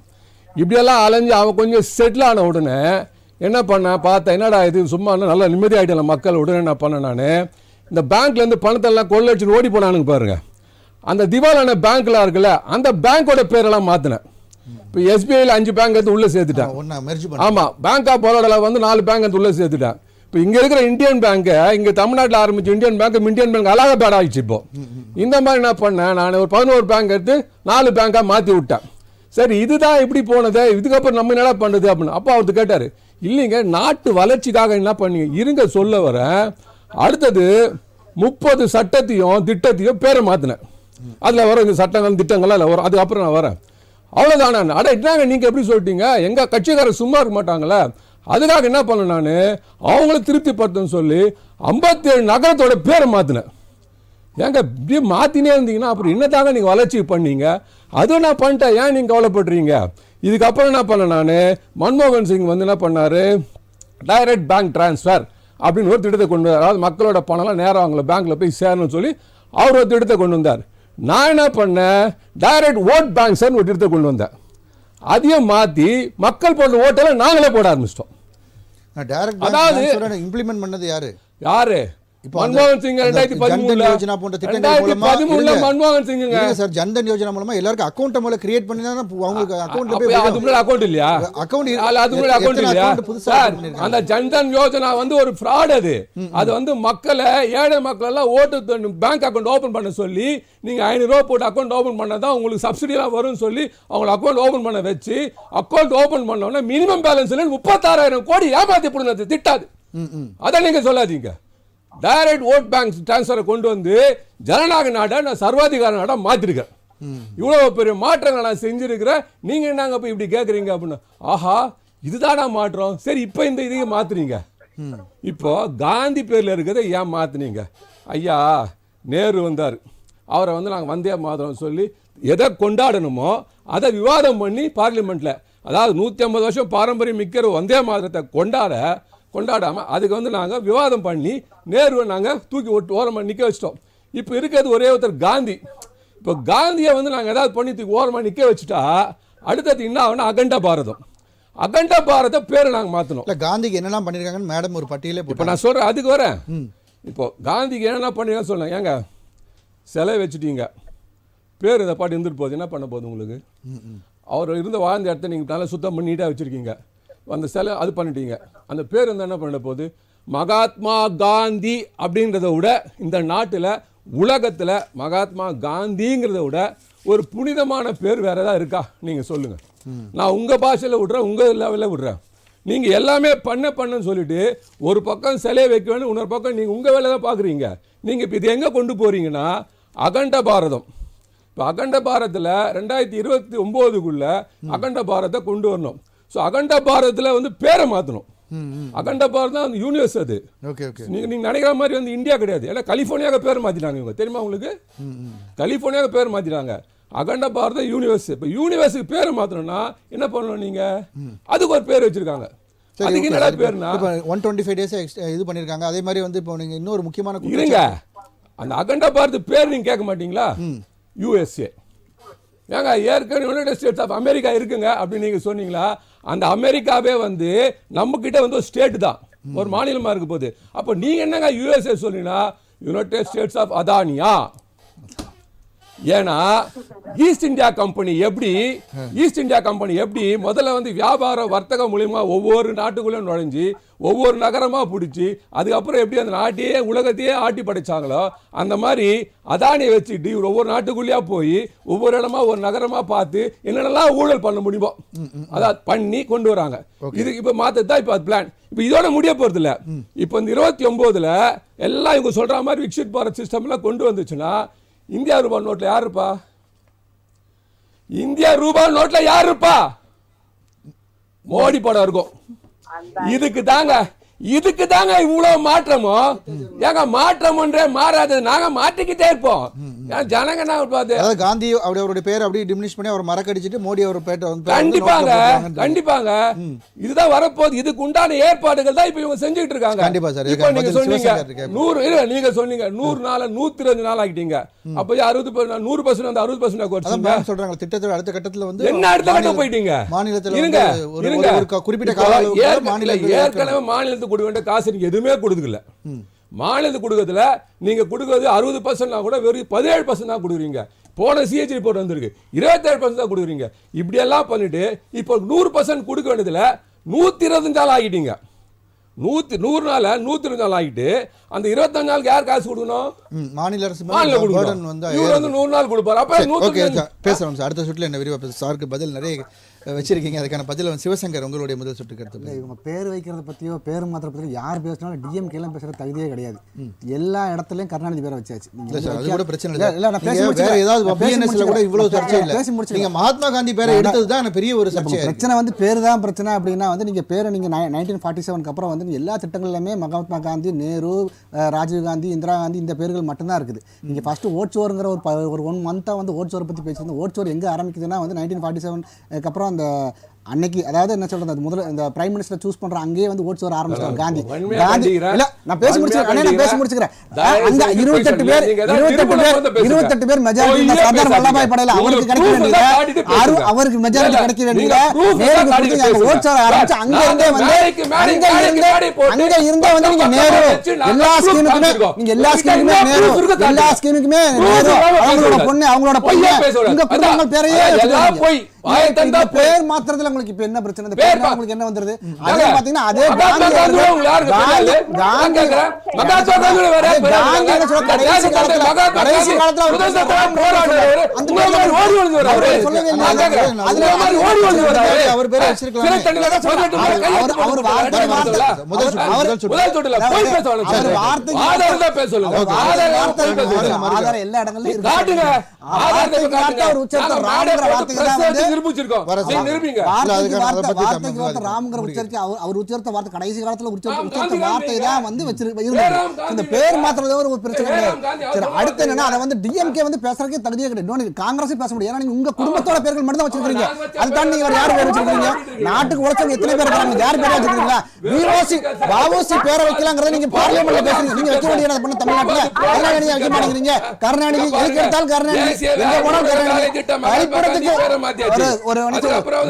இப்படியெல்லாம் அலைஞ்சு அவன் கொஞ்சம் செட்டில் ஆன உடனே என்ன பண்ணேன், பார்த்தேன் என்னடா இது சும்மா நல்லா நிம்மதியாகிட்டேன் மக்கள். உடனே என்ன பண்ணேன், நான் இந்த பேங்க்லேருந்து பணத்தெல்லாம் கொள்ளடிச்சுன்னு ஓடி போனானுங்க பாருங்க, அந்த திவாலான பேங்க்லாம் இருக்குல்ல, அந்த பேங்க்கோட பேரெல்லாம் மாற்றினேன். இப்போ எஸ்பிஐயில் 5 பேங்க் எடுத்து உள்ளே சேர்த்துட்டேன். ஆமாம், பேங்க் ஆஃப் பரோடாவில் வந்து 4 பேங்க் எடுத்து உள்ளே சேர்த்துட்டேன். இப்போ இங்கே இருக்கிற இந்தியன் பேங்க்கு, இங்கே தமிழ்நாட்டில் ஆரம்பிச்சு இந்தியன் பேங்க் அலகாபாத் ஆகிடுச்சு. இப்போ இந்த மாதிரி என்ன பண்ணேன், நான் ஒரு 11 பேங்க் எடுத்து 4 பேங்காக மாற்றி விட்டேன். சரி, இதுதான் இப்படி போனது, இதுக்கப்புறம் நம்ம என்ன பண்ணுறது அப்படின்னு. அப்போ அவருக்கு கேட்டார், இல்லைங்க நாட்டு வளர்ச்சிக்காக என்ன பண்ணீங்க, இருங்க சொல்ல வரேன். அடுத்தது 30 சட்டத்தையும் திட்டத்தையும் பேரை மாற்றினேன். அதில் வர இந்த சட்டங்கள் திட்டங்கள்லாம் இல்லை வரும், அதுக்கப்புறம் நான் வரேன். அவ்வளோதானே. அட என்னங்க நீங்கள் எப்படி சொல்லிட்டீங்க, எங்கள் கட்சிக்காரர் சும்மா இருக்க மாட்டாங்களே, அதுக்காக என்ன பண்ணேன், நான் அவங்கள திருப்திப்படுத்தணும்னு சொல்லி 57 நகரத்தோட பேரை மாற்றினேன். ஏங்க இப்படியே மாற்றினே இருந்தீங்கன்னா அப்புறம் என்னதாங்க நீங்கள் வளர்ச்சி பண்ணீங்க, அதுவும் நான் பண்ணிட்டேன், ஏன் நீங்கள் கவலைப்படுறீங்க. இதுக்கப்புறம் என்ன பண்ணேன், நான் மன்மோகன் சிங் வந்து என்ன பண்ணார், டைரக்ட் பேங்க் டிரான்ஸ்ஃபர் அப்படின்னு ஒரு திட்டத்தை கொண்டு வந்தார். அதாவது மக்களோட பணம்லாம் நேரம் அவங்கள பேங்க்கில் போய் சேரணும்னு சொல்லி அவர் ஒரு திட்டத்தை கொண்டு வந்தார். நான் என்ன பண்ணேன், டைரக்ட் ஓட் பேங்க்ஸ்ன்னு ஒரு திட்டத்தை கொண்டு வந்தேன். அதையும் மாற்றி மக்கள் போடுற ஓட்டெல்லாம் நாங்களே போட ஆரம்பிச்சிட்டோம். அதாவது இம்ப்ளிமெண்ட் பண்ணது யாரு? மன்மோகன் சிங் 2013 மன்மோகன் சிங் சார் ஜன்தன் யோஜனா மூலமா எல்லாருக்கும் அக்கவுண்ட் மூலம் கிரியேட் பண்ணி தான் அவங்களுக்கு அக்கவுண்ட் இல்லையா, அக்கவுண்ட் இல்லையா சார். அந்த ஜன்தன் யோஜனா வந்து ஒரு ஃப்ராட். அது வந்து மக்களை, ஏழை மக்கள் எல்லாம் ஓட்டு பேங்க் அக்கவுண்ட் ஓபன் பண்ண சொல்லி, நீங்க 500 ரூபாய் போட்டு அக்கவுண்ட் ஓபன் பண்ணாதான் உங்களுக்கு சப்சிடிலாம் வரும்னு சொல்லி அவங்க அக்கவுண்ட் ஓபன் பண்ண வச்சு, அக்கவுண்ட் ஓபன் பண்ணோன்னா மினிமம் பேலன்ஸ் 36,000 கோடி ஏமாத்தி போடுறது திட்டாது. அதை நீங்க சொல்லாதீங்க. டைரக்ட் ஓட் பேங்க் டிரான்ஸ்ஃபரை கொண்டு வந்து ஜனநாயக நாடை நான் சர்வாதிகார நாடாக மாற்றிருக்கேன். இவ்வளோ பெரிய மாற்றங்களை நான் செஞ்சுருக்கிறேன். நீங்கள் என்னங்க போய் இப்படி கேட்குறீங்க அப்படின்னு. ஆஹா, இதுதானா மாற்றம். சரி, இப்போ இந்த இதையும் மாற்றுறீங்க. இப்போ காந்தி பேரில் இருக்கிறத ஏன் மாற்றினீங்க? ஐயா நேரு வந்தார், அவரை வந்து நாங்கள் வந்தே மாத்திரம் சொல்லி எதை கொண்டாடணுமோ அதை விவாதம் பண்ணி பார்லிமெண்ட்டில், அதாவது 150 வருஷம் பாரம்பரியம் மிக்கிற வந்தே மாதத்தை கொண்டாடாமல் அதுக்கு வந்து நாங்கள் விவாதம் பண்ணி நேருவை நாங்கள் தூக்கி ஓரமாக நிற்க வச்சிட்டோம். இப்போ இருக்கிறது ஒரே ஒருத்தர் காந்தி. இப்போ காந்தியை வந்து நாங்கள் ஏதாவது பண்ணி தூக்கி ஓரமாக நிற்க வச்சுட்டா அடுத்தது என்ன ஆகுனா அகண்ட பாரத பேரை நாங்கள் மாற்றணும். இல்லை, காந்திக்கு என்னெல்லாம் பண்ணியிருக்காங்கன்னு மேடம் ஒரு பட்டியலே இப்போ நான் சொல்கிறேன், அதுக்கு வரேன். இப்போ காந்திக்கு என்னென்ன பண்ணிருக்கான்னு சொன்னேன். ஏங்க சிலை வச்சுட்டீங்க, பேர் இதை பாட்டு இருந்துட்டு போகுது, என்ன பண்ண போகுது உங்களுக்கு? அவர் இருந்த வாழ்ந்த இடத்த நீங்கள் நல்லா சுத்தம் பண்ணி நீட்டாக வச்சுருக்கீங்க, அந்த சிலை அது பண்ணிட்டீங்க, அந்த பேர் வந்து என்ன பண்ண போகுது? மகாத்மா காந்தி அப்படின்றத விட இந்த நாட்டில் உலகத்தில் மகாத்மா காந்திங்கிறத விட ஒரு புனிதமான பேர் வேறு ஏதாவது இருக்கா? நீங்கள் சொல்லுங்கள். நான் உங்கள் பாஷையில் விட்றேன், உங்கள் லெவலில் விட்றேன். நீங்கள் எல்லாமே பண்ணன்னு சொல்லிட்டு ஒரு பக்கம் சிலையை வைக்க வேணும், இன்னொரு பக்கம் நீங்கள் உங்கள் வேலை தான் பார்க்குறீங்க. நீங்கள் இப்போ இது எங்கே கொண்டு போகிறீங்கன்னா அகண்ட பாரதம். இப்போ அகண்ட பாரதத்தில் 2029 அகண்ட பாரதத்தை கொண்டு வரணும். ஸோ அகண்ட பாரதத்தில் வந்து பேரை மாற்றணும். அகண்ட பாரதம் அந்த யூனிவர்ஸ். அது நீங்கள் நினைக்கிற மாதிரி வந்து இந்தியா கிடையாது. ஏன்னா கலிஃபோர்னியாவுக்கு பேர் மாற்றிட்டாங்க இவங்க, தெரியுமா உங்களுக்கு? கலிஃபோர்னியாவுக்கு பேர் மாற்றிட்டாங்க. அகண்ட பாரதம் யூனிவர்ஸ். இப்போ யூனிவர்ஸுக்கு பேரை மாற்றணும்னா என்ன பண்ணணும் நீங்கள்? அதுக்கு ஒரு பேர் வச்சுருக்காங்க. அதுக்கு என்ன பேர்னா 125 days இது பண்ணியிருக்காங்க. அதே மாதிரி வந்து இப்போ நீங்கள் இன்னொரு முக்கியமான இருங்க, அந்த அகண்ட பாரத பேர் நீங்கள் கேட்க மாட்டீங்களா? USA. ஏங்க ஏற்கனவே யுனைடெட் ஸ்டேட்ஸ் ஆஃப் அமெரிக்கா இருக்குங்க அப்படின்னு நீங்கள் சொன்னீங்களா? அந்த அமெரிக்காவே வந்து நம்மக்கிட்ட வந்து ஒரு ஸ்டேட் தான், ஒரு மாநிலமாக இருக்க போகுது. அப்போ நீங்கள் என்னங்க USA சொன்னீங்கன்னா யுனைடெட் ஸ்டேட்ஸ் ஆஃப் அதானியா? ஏன்னா ஈஸ்ட் இந்தியா கம்பெனி எப்படி முதல்ல வந்து வியாபார வர்த்தகம் மூலியமா ஒவ்வொரு நாட்டுக்குள்ளேயும் நுழைஞ்சு ஒவ்வொரு நகரமா பிடிச்சி அதுக்கப்புறம் எப்படி அந்த நாட்டையே உலகத்தையே ஆட்டி படைச்சாங்களோ அந்த மாதிரி அதானியை வச்சுட்டு இவர் ஒவ்வொரு நாட்டுக்குள்ளேயா போய் ஒவ்வொரு இடமா ஒரு நகரமா பார்த்து என்னென்னலாம் ஊழல் பண்ண முடியுமோ அதான் பண்ணி கொண்டு வராங்க. இது இப்ப மாத்ததான் இப்ப பிளான். இப்ப இதோட முடிய போறது இல்ல. இப்ப இந்த 29ல எல்லாம் இவங்க சொல்ற மாதிரி விக்ஷித் பாரத் சிஸ்டம் எல்லாம் கொண்டு வந்துச்சுன்னா இந்தியா ரூபாய் நோட்ல யார் இருப்பா? இந்தியா ரூபாய் நோட்ல யார் இருப்பா? மோடி படம் இருக்கும். இதுக்கு தாங்க இவ்வளவு மாற்றமோ. ஏங்க மாற்றம்ன்றே மாறாது, நாங்க மாற்றிக்கிட்டே இருப்போம். ஜனங்க அதாவது காந்தி அவருடைய பேர் அப்படியே டிமினிஷ் பண்ணி அவர் மறக்கடிச்சிட்டு மோடி அவர் பேட்டை கண்டிப்பாங்க இதுதான் வரப்போகுது. இதுக்கு உண்டான ஏற்பாடுகள் தான் இப்ப இவங்க செஞ்சுட்டு இருக்காங்க. கண்டிப்பா சார். இப்ப நீங்க சொன்னீங்க 100 நாள் 120 நாள் ஆகிட்டீங்க. அப்ப 100% அந்த 60% குறைச்சிங்க சொல்றாங்க. திட்டத்தோட அடுத்த கட்டத்துல வந்து என்ன அடுத்த கட்டம் போயிட்டீங்க மாநிலத்துல இருங்க குறிப்பிட்ட கால மாநிலத்துல ஏற்கனவே மாநிலத்துக்கு கொடுக்க வேண்டிய காசு நீங்க எதுவுமே கொடுக்கல. மாநிலத்துக்கு கொடுக்கறதுல நீங்க கொடுக்கறது 60% கூட வெறும் 17% தான் கொடுக்குறீங்க. போன சிஹெச் ரிப்போர்ட் வந்திருக்கு 27% தான் கொடுக்குறீங்க. இப்படி எல்லாம் பண்ணிட்டு இப்போ 100% கொடுக்க வேண்டியதுல 125 நாள் ஆகிட்டீங்க. 100 நாள் 120 நாள் ஆகிட்டு அந்த 25 நாளுக்கு யார் காசு கொடுக்கணும்? மாநில அரசு. இவர் வந்து 100 நாள் கொடுப்பாரு. அப்ப பேசணும் சார். அடுத்த சுற்றுல என்ன விரிவா சாருக்கு பதில் நிறைய வச்சிருக்கீங்க. அதுக்கான பதில் சிவசங்கர் உங்களுடைய முதல் சுட்டு கருத்து. இவங்க பேர் வைக்கிறத பற்றியோ பேர் மாத்திர பற்றியோ யார் பேசினாலும் டிஎம்கேலாம் பேசுகிற தகுதியே கிடையாது. எல்லா இடத்துலையும் கருணாநிதி பேரை வச்சாச்சு. அது கூட பிரச்சனை இல்லை. ஏதாவது கூட இவ்வளவு சர்ச்சை இல்லை. பேசி முடிச்சு நீங்க மகாத்மா காந்தி பேரை எடுத்தது தான் பெரிய ஒரு சர்ச்சை. பிரச்சனை வந்து பேர் தான் பிரச்சனை அப்படின்னா வந்து நீங்க பேரை நீங்க 1947க்கு அப்புறம் வந்து எல்லா திட்டங்களிலுமே மகாத்மா காந்தி, நேரு, ராஜீவ் காந்தி, இந்திரா காந்தி இந்த பேர்கள் மட்டும்தான் இருக்குது. நீங்க ஃபர்ஸ்ட் ஓட்சோருங்கிற ஒரு 1 மந்த்தாக வந்து ஓட்சோரை பற்றி பேசியிருந்தோம். ஓட்சோர் எங்கே ஆரம்பிக்குதுன்னா வந்து 1947க்கு அப்புறம் அந்த அன்னைக்கு அதாவது என்ன சொல்றது அது முதல்ல இந்த பிரைம் மினிஸ்டர் சூஸ் பண்ற அங்கேயே வந்து ஓட்ஸ் வர ஆரம்பிச்சாங்க காந்தி. இல்ல நான் பேசி முடிச்சுக்கிறேன். அங்க 28 பேர் மெஜாரிட்டி இந்த சர்தார் வல்லபாய் படேல் அவருக்கு கிடைக்க வேண்டியது அவருக்கு மெஜாரிட்டி கிடைக்க வேண்டியது நேருக்கு கொடுத்து அங்க ஓட்ஸ் வர ஆரம்பிச்சு அங்க இருந்தே வந்து நீங்க நேரு எல்லா ஸ்கீமுக்குமே நேரு அவங்களோட பொண்ணு உங்க குடும்பங்கள் பேரையே பேர் மாத்திரத்துல உங்களுக்கு இப்ப என்ன பிரச்சனை? இந்த பேர் உங்களுக்கு என்ன வந்துருது? அதே பாத்தீங்கன்னா அதே எல்லா இடங்கள்லயும் ராம்ங்கிற உச்சரிச்சு அவர் உச்சரித்த வார்த்தை கடைசி காலத்துல உச்சரித்த வார்த்தை தான் வந்து இந்த பேர் மாத்திரமே ஒரு பிரச்சனை கிடையாது. அடுத்து என்னன்னா அதை வந்து டிஎம்கே வந்து பேசுறதுக்கே தகுதியே கிடையாது. காங்கிரஸ் பேச முடியும். ஏன்னா நீங்க உங்க குடும்பத்தோட பேர்கள் மட்டும் தான் வச்சிருக்கீங்க. அதுதான் நீங்க யார் பேர் வச்சிருக்கீங்க? நாட்டுக்கு உழைச்சவங்க எத்தனை பேர் இருக்காங்க? யார் பேர் வச்சிருக்கீங்களா? வாவோசி பேரை வைக்கலாங்கிறத நீங்க பார்லிமெண்ட்ல பேசுறீங்க. நீங்க வைக்க வேண்டியது பண்ண தமிழ்நாட்டுல அதெல்லாம் நீங்க வைக்க மாட்டேங்கிறீங்க. கருணாநிதி எதுக்கு எடுத்தாலும் கருணாநிதி எங்க போனாலும் கருணாநிதி கழிப்பிடத்துக்கு ஒரு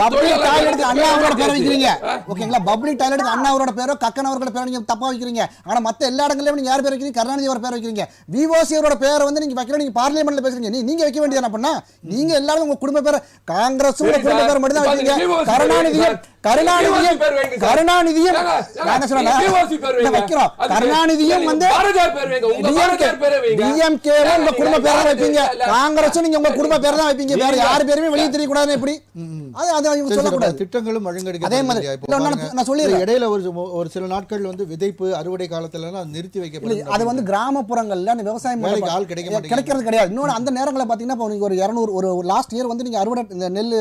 பப்ளிக் டாய்லெட்டுக்கு அண்ணா அவரோட பேரை வைக்கிறீங்க. ஓகேங்களா? பப்ளிக் டாய்லெட்டுக்கு அண்ணா அவரோட பேரோ கக்கன் அவரோட பேரோ நீங்க தப்பா வைக்கிறீங்க. ஆனா மத்த எல்லா இடங்கள்லயும் நீங்க யார் பேர் வைக்கிறீங்க? கருணாநிதி அவரோட பேர் வைக்கிறீங்க. விவோசி அவரோட பேரை வந்து நீங்க வைக்கல. நீங்க பார்லிமெண்ட்ல பேசுறீங்க. நீங்க வைக்க வேண்டியது என்ன பண்ணா? நீங்க எல்லாரும் உங்க குடும்ப பேரை காங்கிரஸ் உங்க குடும்ப பேரை மட்டும் தான் வைக்கிறீங்க. கருணாநிதியும் வந்து டிஎம்கே உங்க குடும்ப பேரை வைப்பீங்க. காங்கிரஸும் நீங்க உங்க குடும்ப பேரை தான் வைப்பீங்க. வேற யார் பேருமே வெளியே தெரியக்கூடாது. எப்படி திட்டங்களும் அதே மாதிரி நான் சொல்லிடுறேன். இடையில ஒரு சில நாட்கள் வந்து விதைப்பு அறுவடை காலத்துல நிறுத்தி வைக்கப்படும். அது வந்து கிராமப்புறங்கள்ல விவசாயம் ஆள் கிடைக்கிறது கிடையாது. இன்னொன்று அந்த நேரங்களில் பார்த்தீங்கன்னா நீங்க ஒரு 200 ஒரு லாஸ்ட் இயர் வந்து நீங்க அறுவடை இந்த நெல்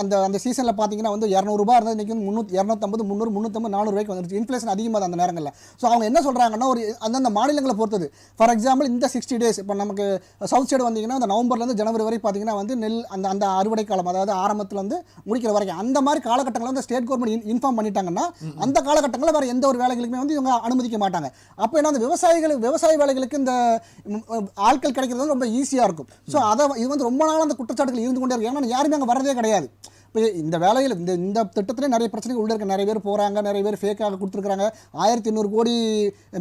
அந்த சீசன்ல பார்த்தீங்கன்னா வந்து 200 ரூபாய் இருந்தது. இன்னைக்கு 250 300 350 400 ரூபாய்க்கு வந்துருச்சு. இன்ஃப்ளேஷன் அதிகமாக அந்த நேரங்களில். ஸோ அவங்க என்ன சொல்றாங்கன்னா ஒரு அந்தந்த மாநிலங்களை பொறுத்தது. ஃபார் எக்ஸாம்பிள் இந்த 60 டேஸ் இப்போ நமக்கு சவுத் சைடு வந்தீங்கன்னா அந்த நவம்பர்லேருந்து ஜனவரி வரை பார்த்தீங்கன்னா வந்து நெல் அந்த அறுவடை காலம் அதாவது ஆரம்பத்தில் வந்து முடிக்கிற வரைக்கும் அந்த மாதிரி காலகட்டங்களில் வந்து ஸ்டேட் கவர்மெண்ட் இன்ஃபார்ம் பண்ணிட்டாங்கன்னா அந்த காலகட்டங்களில் வேறு எந்த ஒரு வேலைகளுக்குமே வந்து இவங்க அனுமதிக்க மாட்டாங்க. அப்போ என்ன அந்த விவசாய வேலைகளுக்கு இந்த ஆட்கள் கிடைக்கிறது ரொம்ப ஈஸியாக இருக்கும். ஸோ அதை இது வந்து ரொம்ப நாள் அந்த குற்றச்சாட்டுகள் இருந்து கொண்டே இருக்கு. ஏன்னா யாருமே அங்கே வரதே கிடையாது. இப்போ இந்த வேலையில் இந்த திட்டத்திலே நிறைய பிரச்சனைகள் உள்ள இருக்க. நிறைய பேர் போகிறாங்க, நிறைய பேர் ஃபேக்காக கொடுத்துருக்காங்க. 1800 கோடி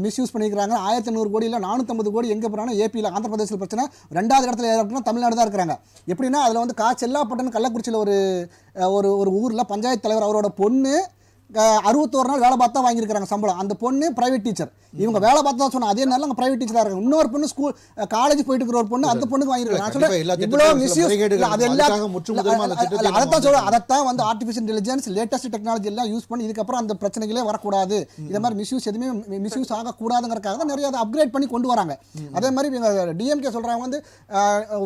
மிஸ்யூஸ் பண்ணிக்கிறாங்க. 1800 கோடி இல்லை 450 கோடி எங்கே போகிறாங்கன்னா ஏபியில் ஆந்திர பிரதேசத்தில் பிரச்சனை. 2வது இடத்துல யாருன்னா தமிழ்நாடு தான் இருக்கிறாங்க. எப்படின்னா அதில் வந்து செல்லாப்பட்டன்னு கள்ளக்குறிச்சியில் ஒரு ஊரில் பஞ்சாயத்து தலைவர் அவரோட பொண்ணு 61 நாள் வேலை பார்த்தா வாங்கியிருக்காங்க சம்பளம். அந்த பொண்ணு பிரைவேட் டீச்சர். இவங்க வேலை பார்த்தா சொன்னா அதே நேரம் பிரைவேட் டீச்சராக இருக்காங்க. இன்னொரு பொண்ணு ஸ்கூல் காலேஜ் போயிட்டு இருக்கிற ஒரு பொண்ணு, அந்த பொண்ணுக்கு வாங்கியிருக்காங்க. நான் சொல்றேன் இவ்வளோ மிஸ்யூஸ் அதைத்தான் சொல்றேன். அதைத்தான் வந்து ஆர்டிஃபிஷியல் இன்டெலிஜென்ஸ் லேட்டஸ்ட் டெக்னாலஜி எல்லாம் யூஸ் பண்ணி இதுக்கப்புறம் அந்த பிரச்சனைகளே வரக்கூடாது, இந்த மாதிரி மிஸ்யூஸ் எதுவுமே மிஸ்யூஸ் ஆகக்கூடாதுங்கிறக்காக தான் நிறைய அதை அப்கிரேட் பண்ணி கொண்டு வராங்க. அதே மாதிரி இவங்க டிஎம்கே சொல்றாங்க வந்து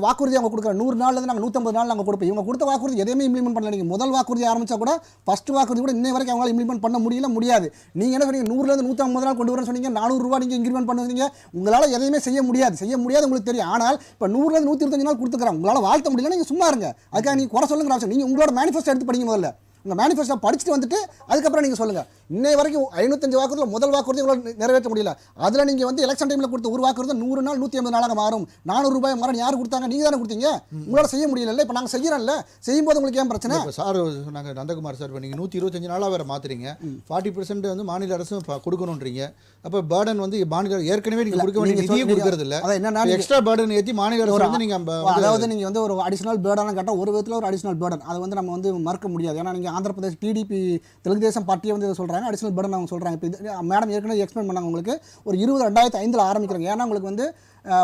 வாக்குறுதி அவங்க கொடுக்குற 100 நாள்ல நாங்கள் 150 நாள் நாங்கள் கொடுப்போம். இவங்க கொடுத்த வாக்குறுதி எதையுமே இம்ப்ளிமெண்ட் பண்ணல. நீங்கள் முதல் வாக்குறுதி ஆரம்பிச்சா கூட ஃபர்ஸ்ட் வாக்குறுதி கூட இன்னை வரைக்கும் அவங்களால இம்ப்ளிமெண்ட் பண்ண முடியாது. நீங்க என்ன சொன்னீங்க 100லேருந்து 150 நாள் கொண்டு வரேன்னு சொன்னீங்க. 400 ரூபாய் நீங்க இன்கிரிமெண்ட் பண்ணுவீங்க. உங்களால எதையுமே செய்ய முடியாது உங்களுக்கு தெரியும். ஆனால் இப்போ 100லேருந்து 125 நாள் கொடுத்துக்கிறாங்க. உங்களால வாழ்த்த முடியல, நீங்க சும்மா இருங்க. அதுக்காக நீங்க குறை சொல்லுங்க அவசியம். நீங்க உங்களோட மேனிஃபெஸ்டோ எடுத்து படிங்க. முதல்ல உங்க மேனிஃபெஸ்டோ படிச்சுட்டு வந்துட்டு அதுக்கப்புறம் நீங்க சொல்லுங்க. இன்னை வரைக்கும் 505 வாக்குறுதியில் முதல் வாக்குறுதி உங்களால் நிறைவேற்ற முடியல. அதில் நீங்கள் வந்து எலெக்ஷன் டைமில் கொடுத்த ஒரு வாக்குறுதி 100 நாள் 150 நாளாக மாறும். 400 ரூபாய் மாறும். யார் கொடுத்தாங்க? நீங்கள் தானே கொடுத்தீங்க. உங்களால் செய்ய முடியல. இப்போ நாங்கள் செய்கிறோம்ல, செய்யும்போது உங்களுக்கு ஏன் பிரச்சனை? சார் நாங்கள் நந்தகுமார் சார், இப்போ நீங்கள் 125 நாளாக வேறு மாற்றுறீங்க. 40% வந்து மாநில அரசும் கொடுக்கணுன்றீங்க. அப்போ பேர்டன் வந்து மாநில ஏற்கனவே நீங்கள் கொடுக்க வேண்டிய நிதியை கொடுக்கறது இல்லை. என்னன்னா எக்ஸ்ட்ரா பேர்டன் ஏற்றி மாநில அரசு வந்து நீங்கள் அதாவது நீங்கள் வந்து ஒரு அடிஷனல் பேர்டான கேட்டால் ஒரு விதத்தில் ஒரு அடிஷனல் பேர்டன் அதை வந்து நம்ம வந்து மறுக்க முடியாது. ஏன்னா நீங்கள் ஆந்திர பிரதேஷ் டிடிபி தெலுங்கு தேசம் பார்ட்டியை வந்து சொல்கிறாங்க அடிஷனல் பேர்டன் அவங்க சொல்கிறாங்க. இப்போ மேடம் ஏற்கனவே எக்ஸ்பிளைன் பண்ணாங்க. உங்களுக்கு ஒரு 2005 ஆரம்பிக்கிறாங்க. ஏன்னா உங்களுக்கு வந்து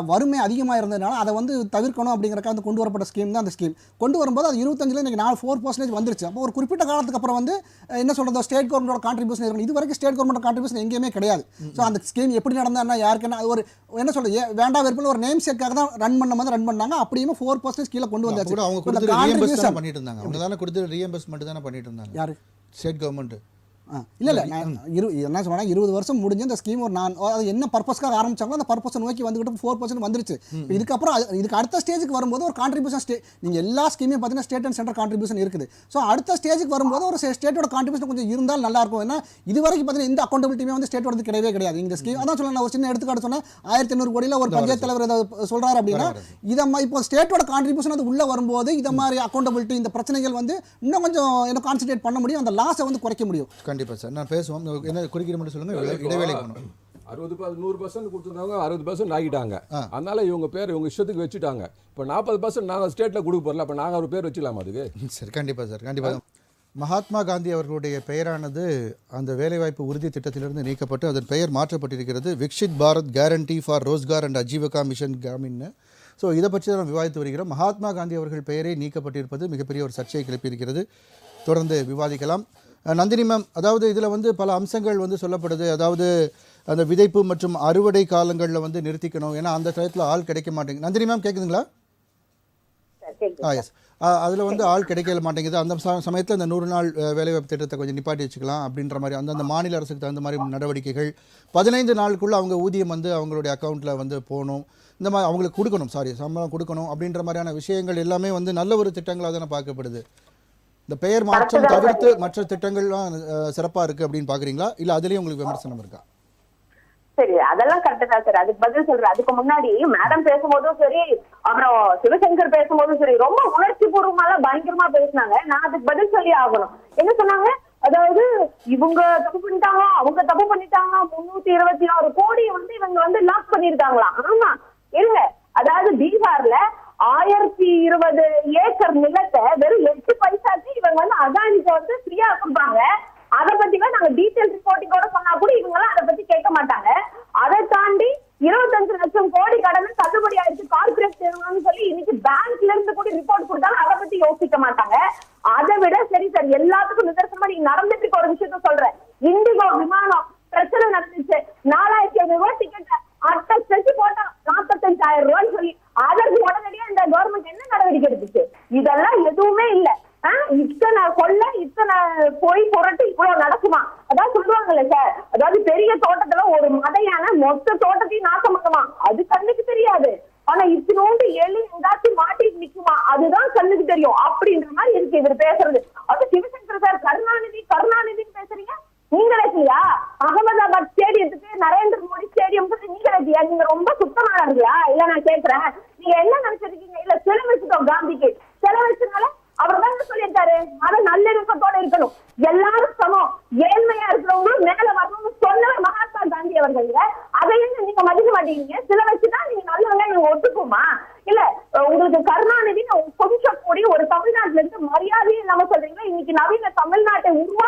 வறுமை அதிகமாக இருந்ததுனால அதை வந்து தவிர்க்கணும் அப்படிங்கிறக்காக வந்து கொண்டு வரப்பட்ட ஸ்கீம் தான் அந்த ஸ்கீம். கொண்டு வரும்போது அது 25ல இன்றைக்கி 4% வந்துருச்சு. அப்போ ஒரு குறிப்பிட்ட காலத்துக்கு அப்புறம் வந்து என்ன சொல்கிறது, ஸ்டேட் கவர்மெண்டோட கான்ட்ரிபியூஷன் இருக்கணும். இது வரைக்கும் ஸ்டேட் கவர்மெண்ட் கான்ட்ரிபியூஷன் எங்கேயுமே கிடையாது. ஸோ அந்த ஸ்கீம் எப்படி நடந்தால் யாருக்குன்னா அது ஒரு என்ன சொல்கிறது வேண்டாம் வெறுப்பில் ஒரு நேம் சேக்காக தான் ரன் பண்ணாங்க. அப்படியுமே 4% கீழே கொண்டு வந்தாச்சு. அவங்க கொடுத்து பண்ணிட்டு இருந்தாங்க. அவங்க தானே கொடுத்து ரீஎம்பர்ஸ்மெண்ட் தானே பண்ணிட்டு இருந்தாங்க. யார்? State government. இல்லை நான் என்ன சொன்னால் 20 வருஷம் முடிஞ்சு அந்த ஸ்கீம் ஒரு அது என்ன பர்பஸ்க்காக ஆரம்பிச்சாங்களோ அந்த பர்பஸை நோக்கி வந்துக்கிட்டு 4% வந்துருச்சு. இதுக்கப்புறம் இதுக்கு அடுத்த ஸ்டேஜுக்கு வரும்போது ஒரு கான்ட்ரிபியூஷன் நீங்கள் எல்லா ஸ்கீமையும் பார்த்தீங்கன்னா ஸ்டேட் அண்ட் சென்ட்ரல் கான்ட்ரிபியூஷன் இருக்குது. ஸோ அடுத்த ஸ்டேஜுக்கு வரும்போது ஒரு ஸ்டேட்டோட கான்ட்ரிபியூஷன் கொஞ்சம் இருந்தால் நல்லா இருக்கும். ஏன்னா இது வரைக்கும் பார்த்தீங்கன்னா இந்த அக்கௌண்டபிலிட்டியுமே வந்து ஸ்டேட்டோட கிடையவே கிடையாது. இந்த ஸ்கீம் அதான் சொல்ல நான் ஒரு சின்ன எடுத்துக்காட்டு சொன்னேன். 1500 கோடியில் ஒரு பஞ்சாயத்து தலைவர் ஏதாவது சொல்கிறார் அப்படின்னா இதை இப்போ ஸ்டேட்டோட கான்ட்ரிபியூஷன் அது உள்ளே வரும்போது இதை மாதிரி அக்கௌண்டபிலிட்டி இந்த பிரச்சனைகள் வந்து இன்னும் கொஞ்சம் என்ன கான்சன்ட்ரேட் பண்ண முடியும், அந்த லாஸை வந்து குறைக்க முடியும். கண்டிப்பாக சார், நான் பேசுவோம். என்ன குறிக்கிற மட்டும் சொல்லுங்க. இடைவேளை பண்ணணும். 100% கொடுத்துருந்தாங்க, 60% ஆகிட்டாங்க. அதனால இவங்க பேர் இவங்க இஷ்டத்துக்கு வச்சுட்டாங்க. இப்போ 40% நாங்கள் ஸ்டேட்டில் கொடுக்க போகிறல, அப்போ நாங்கள் ஒரு பேர் வச்சுக்கலாமா அதுக்கு? சரி, கண்டிப்பாக சார், கண்டிப்பாக. மகாத்மா காந்தி அவர்களுடைய பெயரானது அந்த வேலைவாய்ப்பு உறுதி திட்டத்திலிருந்து நீக்கப்பட்டு அதன் பெயர் மாற்றப்பட்டிருக்கிறது. Viksit Bharat guarantee for Rozgar and Ajeevika mission கிராமின்னு. ஸோ இதை பற்றி தான் விவாதித்து வருகிறோம். மகாத்மா காந்தி அவர்கள் பெயரே நீக்கப்பட்டிருப்பது மிகப்பெரிய ஒரு சர்ச்சையை கிளப்பியிருக்கிறது. தொடர்ந்து விவாதிக்கலாம். நந்தினி மேம், அதாவது இதில் வந்து பல அம்சங்கள் வந்து சொல்லப்படுது. அதாவது அந்த விதைப்பு மற்றும் அறுவடை காலங்களில் வந்து நிறுத்திக்கணும். ஏன்னா அந்த டயத்தில் ஆள் கிடைக்க மாட்டேங்குது. நந்தினி மேம் கேட்குதுங்களா? எஸ். அதில் வந்து ஆள் கிடைக்க மாட்டேங்குது. அந்த சமயத்தில் இந்த 100 நாள் வேலைவாய்ப்பு திட்டத்தை கொஞ்சம் நிப்பாட்டி வச்சுக்கலாம் அப்படின்ற மாதிரி அந்தந்த மாநில அரசுக்கு தகுந்த மாதிரி நடவடிக்கைகள். 15 நாளுக்குள்ளே அவங்க ஊதியம் வந்து அவங்களுடைய அக்கௌண்ட்டில் வந்து போகணும். இந்த மாதிரி அவங்களுக்கு கொடுக்கணும், சம்பளம் கொடுக்கணும் அப்படின்ற மாதிரியான விஷயங்கள் எல்லாமே வந்து நல்ல ஒரு திட்டங்களாக தானே பார்க்கப்படுது. இந்த பெயர் மாற்றம் தவிர்த்து மற்ற திட்டங்கள்லாம் சிறப்பாக இருக்குது அப்படின்னு பார்க்குறீங்களா? இல்லை அதுலேயும் உங்களுக்கு விமர்சனம் இருக்கா? சரி, அதெல்லாம் கரெக்ட் தான் சார். அதுக்கு பதில் சொல்றேன். அதுக்கு முன்னாடி மேடம் பேசும்போதும் சரி, அப்புறம் சிவசங்கர் பேசும்போதும் சரி, ரொம்ப உணர்ச்சி பூர்வமாலாம் பயங்கரமா பேசினாங்க. நான் அதுக்கு பதில் சொல்லி ஆகணும். என்ன சொன்னாங்க? அதாவது இவங்க தப்பு பண்ணிட்டாங்க, அவங்க தப்பு பண்ணிட்டாங்க, 326 கோடி வந்து இவங்க வந்து லாக் பண்ணிருக்காங்களா? ஆமா, இருங்க. அதாவது பீகார்ல 1020 ஏக்கர் நிலத்தை வெறும் 8 பைசாக்கு இவங்க வந்து அதானிக்கு வந்து ஃப்ரீயா கொடுப்பாங்க. அதை பத்தி நாங்க டீடைல் ரிப்போர்ட்டிங்கோட சொன்னா கூட இவங்க எல்லாம் அதை பத்தி கேட்க மாட்டாங்க. அதை தாண்டி 25 லட்சம் கோடி கடன் தள்ளுபடி ஆயிடுச்சு கார்பரேட் நிறுவனம்னு சொல்லி இன்னைக்கு பேங்க்ல இருந்து கூட ரிப்போர்ட் கொடுத்தாலும் அதை பத்தி யோசிக்க மாட்டாங்க. அதை விட சரி சார், எல்லாத்துக்கும் நிதர்சனமா நீங்க நடந்துட்டு இருக்க ஒரு விஷயத்த சொல்றேன். இண்டிகோ விமானம் பிரச்சனை நடந்துச்சு. 4500 ரூபாய் டிக்கெட் அட்டை செஞ்சு போட்டா 45,000 ரூபாய்ன்னு சொல்லி அதற்கு உடனடியா இந்த கவர்மெண்ட் என்ன நடவடிக்கை எடுத்துச்சு? இதெல்லாம் எதுவுமே இல்ல. இத்தனை கொள்ள, இத்தனை போய் புரட்டு இவ்வளவு நடக்குமா? அதான் சொல்லுவாங்கல்ல சார், அதாவது பெரிய தோட்டத்துல ஒரு மதையான மொத்த தோட்டத்தையும் நாசம் பண்ணுமா, அது கண்ணுக்கு தெரியாது. ஆனா இத்தினோண்டு எலி எங்காச்சும் மாட்டிட்டு நிக்குமா, அதுதான் கண்ணுக்கு தெரியும். அப்படின்ற மாதிரி இருக்கு இவர் பேசுறது. அது சிவசங்கர் சார் கருணாநிதினு பேசுறீங்க. நீங்களே இல்லையா? அகமதாபாத் ஸ்டேடியத்துக்கு நரேந்திர மோடி ஸ்டேடியம் நீங்களே இல்லையா? நீங்க ரொம்ப சுத்தமானவர்களா? இல்ல நான் கேட்கிறேன், நீங்க என்ன நினைச்சிருக்கீங்க? இல்ல செலவழிச்சிட்டோம், காந்திக்கு செலவழிச்சனால அவர் தான் சொல்லியிருக்காரு, அதை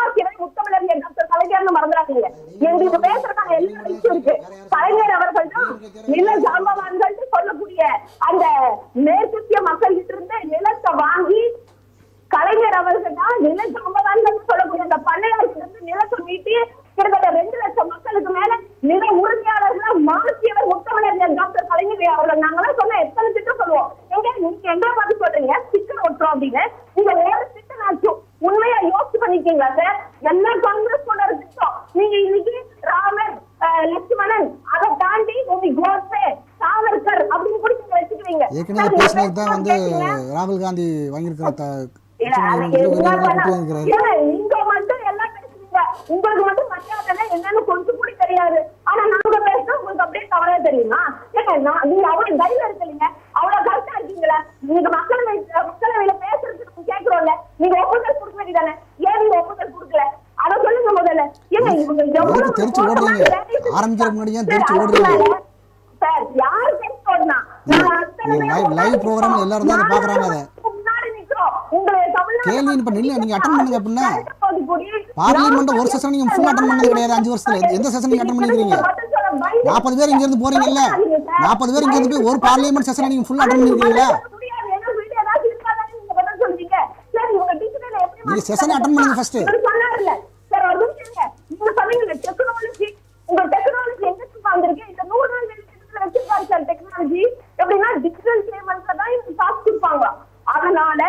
மாசியவை முத்தமிழறிஞர் டாக்டர் கலைஞர்னு மறந்துடாதீங்க. எங்களுக்கு பேசுறதுக்கான எல்லா விஷயம் இருக்கு. கலைஞர் அவர்கள் தான் நில ஜாம்பவான்கள் சொல்லக்கூடிய அந்த மேற்கத்திய மக்கள் கிட்ட இருந்து நிலத்தை வாங்கி, கலைஞர் அவர்கள் தான் நில ஜாம்பவான்கள் சொல்லக்கூடிய அந்த பண்ணையாளர்கள் இருந்து நிலத்தை மீட்டி கிட்டத்தட்ட 2 லட்சம் மக்களுக்கு மேல நில உரிமையாளர்களா மாற்றியவர் முத்தமிழறிஞர் டாக்டர் கலைஞர் அவர்கள். நாங்களாம் சொன்ன எத்தனை திட்டம் சொல்லுவோம். நீங்க எங்க பார்த்து சொல்றீங்க சிக்கல் ஒட்டுறோம் அப்படின்னு? நீங்க வேற திட்டம் ஆச்சும் உண்மையா யோசிச்சு பண்ணிருக்கீங்களா சார்? எல்லா காங்கிரஸ் கொண்ட ஒரு திட்டம். நீங்க இன்னைக்கு ராமர், லட்சுமணன், அதை தாண்டி நீங்க கோட்சே, சாவர்கர் அப்படின்னு கூட நீங்க வச்சுக்கிறீங்க. ஏற்கனவே பேசினது தான் வந்து ராகுல் காந்தி வாங்கியிருக்கிற நீங்க மட்டும் எல்லாம் பேசுறீங்க. உங்களுக்கு மட்டும் மரியாதை என்னன்னு கொஞ்சம் கூட தெரியாது. ஆனா நாங்க பேசுறோம் உங்களுக்கு அப்படியே தவறா தெரியுமா? ஏன்னா நீங்க அவ்வளவு தைரியம் இருக்கீங்க, அவ்வளவு கரெக்டா இருக்கீங்களா? நீங்க மக்களவையில பேசுறதுக்கு கேட்கிறோம்ல, நீங்க ஒப்புதல் கொடுக்க வேண்டியதானே? ஏன் நீங்க ஒப்புதல் கொடுக்கல? அதை சொல்லுங்க முதல்ல. ஏன்னா இவங்க எவ்வளவு தெரிச்சு ஓடுறீங்க, ஆரம்பிக்கிற முன்னாடியே தெரிச்சு ஓடுறீங்க சார். யாரு தெரிச்சு ஓடுனா? லைவ் ப்ரோக்ராம்ல எல்லாரும் தான் பாக்குறாங்க. அதை கேள்வி இப்ப நில்ல, நீங்க அட்டெண்ட் பண்ணுங்க. அப்படின்னா பார்லிமெண்ட் ஒரு செஷன் நீங்க ஃபுல் அட்டெண்ட் பண்ணது கிடையாது 5 வருஷத்துல. எந்த செஷன் நீங்க அட்டெண்ட் பண்ணிருக்கீங்க? 40 பேர் இங்க இருந்து போறீங்கல்ல, 40 பேர் இங்க இருந்து போய் ஒரு பார்லிமெண்ட் செஷன் நீங்க ஃபுல் அட்டெண்ட் பண்ணிருக்கீங்களா? நீங்க செஷன் அட்டெண்ட் பண்ணுங்க ஃபர்ஸ்ட். டெக்னாலஜி எப்படின்னா டிஜிட்டல் பேமெண்ட்ல தான் இவங்க காசு கொடுப்பாங்க. அதனால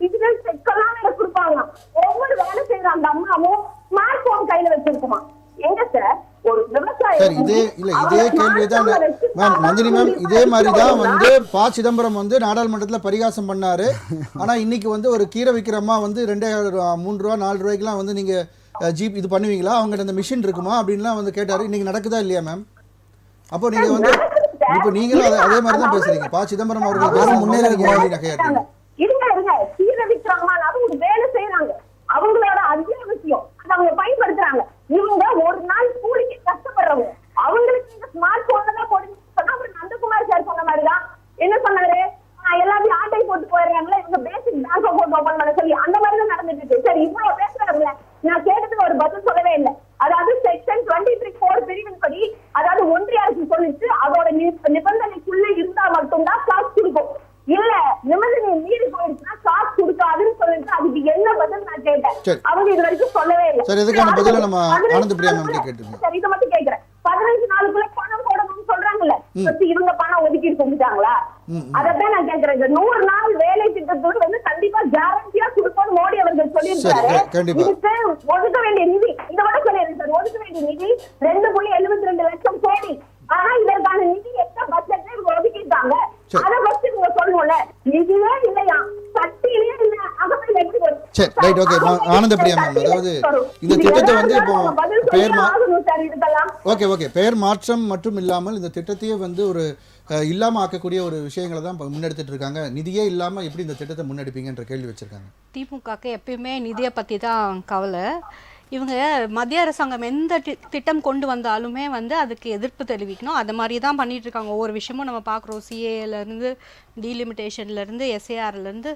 டிஜிட்டல் செக்கெல்லாம் கொடுப்பாங்க. ஒவ்வொரு வேலை செய்யற அந்த அம்மாவும் ஸ்மார்ட் போன் கையில வச்சிருக்குமா? எங்க சார் ஒரு விவசாயம்? இதே கேள்விதான் மேம் நந்தினி மேம். இதே மாதிரிதான் வந்து ப. சிதம்பரம் வந்து நாடாளுமன்றத்துல பரிகாசம் பண்ணாரு. ஆனா இன்னைக்கு வந்து ஒரு கீரை விற்கிறமா வந்து 2 3 ரூபா 4 ரூபாய்க்குலாம் வந்து நீங்க ஜீப் இது பண்ணுவீங்களா, அவங்ககிட்ட அந்த மிஷின் இருக்குமா அப்படின்லாம் வந்து கேட்டாரு. இன்னைக்கு நடக்குதா இல்லையா மேம்? அப்போ நீங்க வந்து இப்ப நீங்களும் அதே மாதிரி தான் பேசுறீங்க. ப. சிதம்பரம் அவர்கள் முன்னேறி இருங்க சீர விக்கிறாங்க, அது ஒரு வேலை செய்யறாங்க, அவங்களோட அத்தியாவசியம் அதை அவங்க பயன்படுத்துறாங்க. இவங்க ஒரு நாள் கூலிக்கு கஷ்டப்படுறவங்க. அவங்களுக்கு இந்த ஸ்மார்ட் போன்ல தான் போடுங்க சொன்னா அப்புறம் நந்தகுமார் சார் சொன்ன மாதிரிதான் என்ன சொன்னாரு, எல்லாத்தையும் ஆட்டை போட்டு போயிடுறாங்களா, இவங்க பேசிக் பேங்க் அக்கௌண்ட் ஓபன் பண்ண சொல்லி அந்த மாதிரி தான் நடந்துட்டு இருக்கு. சரி இவ்வளவு பேசுறாருல, நான் கேட்டதுக்கு ஒரு பதில் சொல்லவே இல்லை. அதாவது செக்ஷன் 23(4) பிரிவின் படி, அதாவது ஒன்றிய அரசு சொல்லிச்சு அதோட நிபந்தனைக்குள்ள இருந்தா மட்டும்தான் காசு கொடுக்கும். இல்ல நிபந்தனை மீறி போயிடுச்சுன்னா காசு கொடுக்காதுன்னு சொல்லிட்டு அதுக்கு என்ன பதில் நான் கேட்டேன். அவங்க இது வரைக்கும் சொல்லவே இல்லை. சரி இதுக்கான பதில நம்ம ஆனந்த் பிரியா மேம் கேட்டுருக்கோம். சரி இதை மட்டும் கேட்கிறேன். 15 நாளுக்குள்ள பணம் போடணும்னு சொல்றாங்கல்ல, இவங்க பணம் ஒதுக்கீடு செஞ்சுட்டாங்களா? அதான் நான் கேட்கிறேன். 100 நாள் வேலை திட்டத்தோடு வந்து கண்டிப்பா கேரண்டியா கொடுப்போம் மோடி அவர்கள் சொல்லியிருக்காரு. இதுக்கு ஒதுக்க வேண்டிய நிதி இதை விட சொல்லிடுறேன் சார். ஒதுக்க வேண்டிய நிதி 2.72 லட்சம் கோடி. ஆனா இதற்கான நிதி எந்த பட்ஜெட்ல இவங்க ஒதுக்கிட்டாங்க? அதை பத்தி நீங்க சொல்லணும்ல. நிதியே இல்லையா, சட்டியிலே இல்ல, அகப்பையில எப்படி வரும்? சரி ரைட் ஓகே ஆனந்த பிரியா மேம். அதாவது இந்த திட்டத்தை வந்து இப்போ பெயர் மாற்றம் மட்டும் இல்லாமல் இந்த திட்டத்தையே வந்து ஒரு இல்லாம ஆக்கக்கூடிய ஒரு விஷயங்களை தான் முன்னெடுத்துட்டு இருக்காங்க. நிதியே இல்லாம எப்படி இந்த திட்டத்தை முன்னெடுப்பீங்கன்ற கேள்வி வச்சிருக்காங்க. திமுகக்கு எப்பயுமே நிதியை பத்தி தான் கவலை. இவங்க மத்திய அரசாங்கம் எந்த திட்டம் கொண்டு வந்தாலுமே வந்து அதுக்கு எதிர்ப்பு தெரிவிக்கணும். அது மாதிரி தான் பண்ணிட்டு இருக்காங்க. ஒவ்வொரு விஷயமும் நம்ம பார்க்குறோம். சிஏலேருந்து டீலிமிட்டேஷன்லேருந்து எஸ்ஏஆர்லேருந்து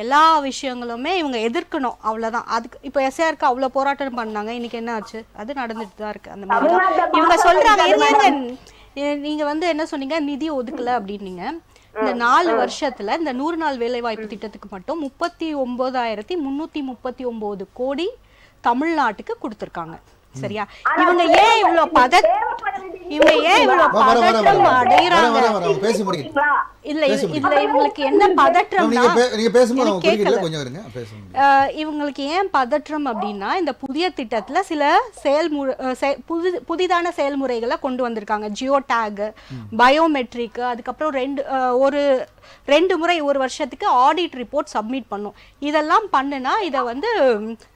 எல்லா விஷயங்களுமே இவங்க எதிர்க்கணும், அவ்வளோதான். அதுக்கு இப்போ எஸ்ஏஆருக்கு அவ்வளோ போராட்டம் பண்ணாங்க, இன்னைக்கு என்ன ஆச்சு? அது நடந்துட்டு தான் இருக்கு. அந்த மாதிரி தான் இவங்க சொல்றாங்க. நீங்க வந்து என்ன சொன்னீங்க, நிதி ஒதுக்கல அப்படின்னீங்க. இந்த 4 வருஷத்துல இந்த 100 நாள் வேலைவாய்ப்பு திட்டத்துக்கு மட்டும் 39,339 கோடி தமிழ்நாட்டுக்கு கொடுத்திருக்காங்க. சரியா? இவங்க ஏன் இவ்வளவு பதட்டம் அடைகிறாங்க? இல்ல இதுல இவங்களுக்கு என்ன பதற்றம்னா, இவங்களுக்கு ஏன் பதற்றம் அப்படின்னா, இந்த புதிய திட்டத்துல சில புதிதான செயல்முறைகளை கொண்டு வந்திருக்காங்க. ஜியோ டேக், பயோமெட்ரிக், அதுக்கப்புறம் 2 முறை ஒரு வருஷத்துக்கு ஆடிட் ரிப்போர்ட் சப்மிட் பண்ணும். இதெல்லாம் பண்ணுனா இதை வந்து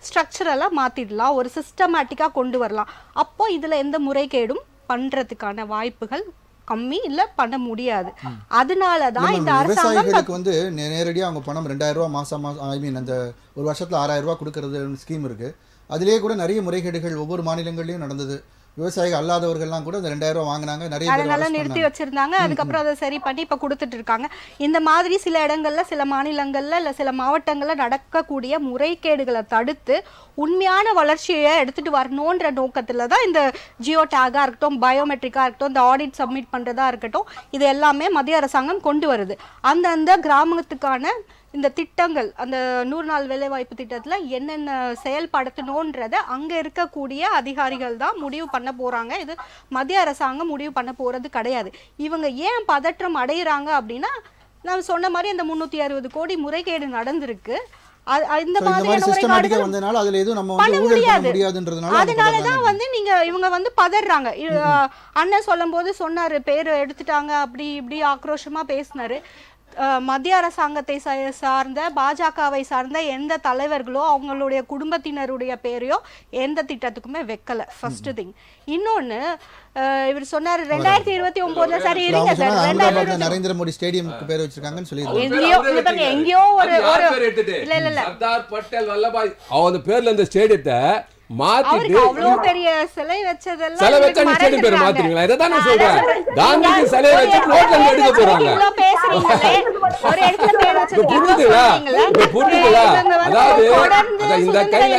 ஸ்ட்ரக்சரலா மாத்திடலாம், ஒரு சிஸ்டமேட்டிக்கா கொண்டு வரலாம். அப்போ இதுல எந்த முறைகேடும் பண்றதுக்கான வாய்ப்புகள் கம்மி, இல்ல பண்ண முடியாது. அதனாலதான் இந்த விவசாயிகளுக்கு வந்து நேரடியாக அவங்க பணம் 2000 ரூபா மாசம் ஐ மீன் அந்த ஒரு வருஷத்துல 6000 ரூபா கொடுக்கறது ஸ்கீம் இருக்கு. அதிலேயே கூட நிறைய முறைகேடுகள் ஒவ்வொரு மாநிலங்கள்லயும் நடந்தது. விவசாயிகள் அல்லாதவர்கள்லாம் கூட இந்த 2000 ரூபாய் வாங்கினாங்க, நிறைய பேர் அதனால arrest நிறுத்தி பண்ணாங்க. வச்சிருந்தாங்க. அதுக்கப்புறம் அதை சரி பண்ணி இப்ப கொடுத்துட்டு இருக்காங்க. இந்த மாதிரி சில இடங்கள்ல, சில மாநிலங்கள்ல இல்ல சில மாவட்டங்கள்ல நடக்கக்கூடிய முறைகேடுகளை தடுத்து உண்மையான வளர்ச்சியை எடுத்துட்டு வரணும்ன்ற நோக்கத்துல தான் இந்த ஜியோ டேகா இருக்கட்டும், பயோமெட்ரிக்கா இருக்கட்டும், இந்த ஆடிட் சப்மிட் பண்றதா இருக்கட்டும், இது எல்லாமே மத்திய அரசாங்கம் கொண்டு வருது. அந்தந்த கிராமத்துக்கான இந்த திட்டங்கள், அந்த 100 நாள் வேலைவாய்ப்பு திட்டத்துல என்னென்ன செயல்படுத்தணும்ன்றத அங்க இருக்கக்கூடிய அதிகாரிகள் தான் முடிவு பண்ண போறாங்க. இது மத்திய அரசாங்கம் முடிவு பண்ண போறது கிடையாது. இவங்க ஏன் பதற்றம் அடைகிறாங்க அப்படின்னா, நான் சொன்ன மாதிரி அந்த 360 கோடி முறைகேடு நடந்திருக்கு. இந்த மாதிரியான சிஸ்டமேட்டிக்கா வந்தனால அதுல எதுவும் நம்ம வந்து ஊழல் பண்ண முடியாதுன்றதுனால அதனாலதான் வந்து இவங்க வந்து பதறாங்க. அண்ணன் சொல்லும் போது சொன்னாரு, பேரு எடுத்துட்டாங்க அப்படி இப்படி ஆக்ரோஷமா பேசினாரு. மத்திய அரசாங்கத்தை சார்ந்த பாஜகவை சார்ந்த எந்த தலைவர்களோ அவங்களுடைய குடும்பத்தினருடைய பேரையோ எந்த திட்டத்துக்குமே வைக்கல. First thing. இன்னொன்னு இவர் சொன்னாரு 2029 சரி இருங்க சார், நரேந்திர மோடி ஸ்டேடியம்க்கு பேர் வச்சிருக்காங்கன்னு சொல்லி எங்கேயோ ஒரு இல்ல சர்தார் பட்டேல் வல்லபாய் அவங்க பேர்ல இந்த ஸ்டேடியத்தை மாத்திட்டு அவ்வளவு பெரிய சிலை வச்சதெல்லாம் சிலை வச்சா நீ ஸ்டேடியம் பேர் மாத்துறீங்களா? இதான் நான் சொல்றேன். காந்தி சிலை வச்சு நோட்ல எடுக்க போறாங்க. ஒரு இடத்துல பேர் வச்சு புரியுதுங்களா? அதாவது இந்த கையில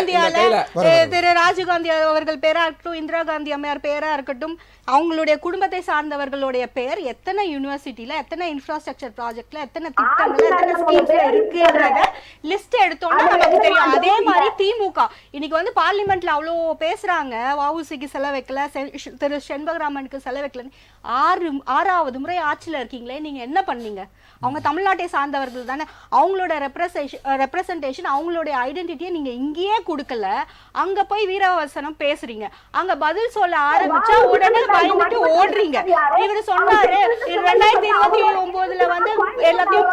திரு ராஜீவ்காந்தி அவர்கள் பேரா இருக்கட்டும், இந்திரா காந்தி அம்மையார் பேரா இருக்கட்டும், அவங்களுடைய குடும்பத்தை சார்ந்தவர்களுடைய பேர் எத்தனை யூனிவர்சிட்டியில, எத்தனை இன்ஃப்ராஸ்ட்ரக்சர் ப்ராஜெக்ட்ல, எத்தனை திட்டங்கள், எத்தனை ஸ்கீம்ஸ்ல இருக்குன்றத லிஸ்ட் எடுத்தோம்னா நமக்கு தெரியும். அதே மாதிரி திமுக இன்னைக்கு வந்து பார்லிமெண்ட்ல அவ்வளோ பேசுறாங்க, வஉசிக்கு செலவு வைக்கல, திரு செண்பகராமனுக்கு செலவு வைக்கலன்னு. 6வது முறை ஆட்சியில இருக்கீங்களே, நீங்க என்ன பண்ணீங்க? அவங்க தமிழ்நாட்டை சார்ந்தவர்கள் தானே. அவங்களோட ரெப்ரசன்டேஷன், அவங்களுடைய ஐடென்டிட்டியை நீங்க இங்கேயே கொடுக்கல, அங்க போய் வீரவசனம் பேசுறீங்க. அங்க பதில் சொல்ல ஆரம்பிச்சா உடனே பயந்துட்டு ஓடுறீங்க. இவரு சொன்னாரு 2029 வந்து எல்லாத்தையும்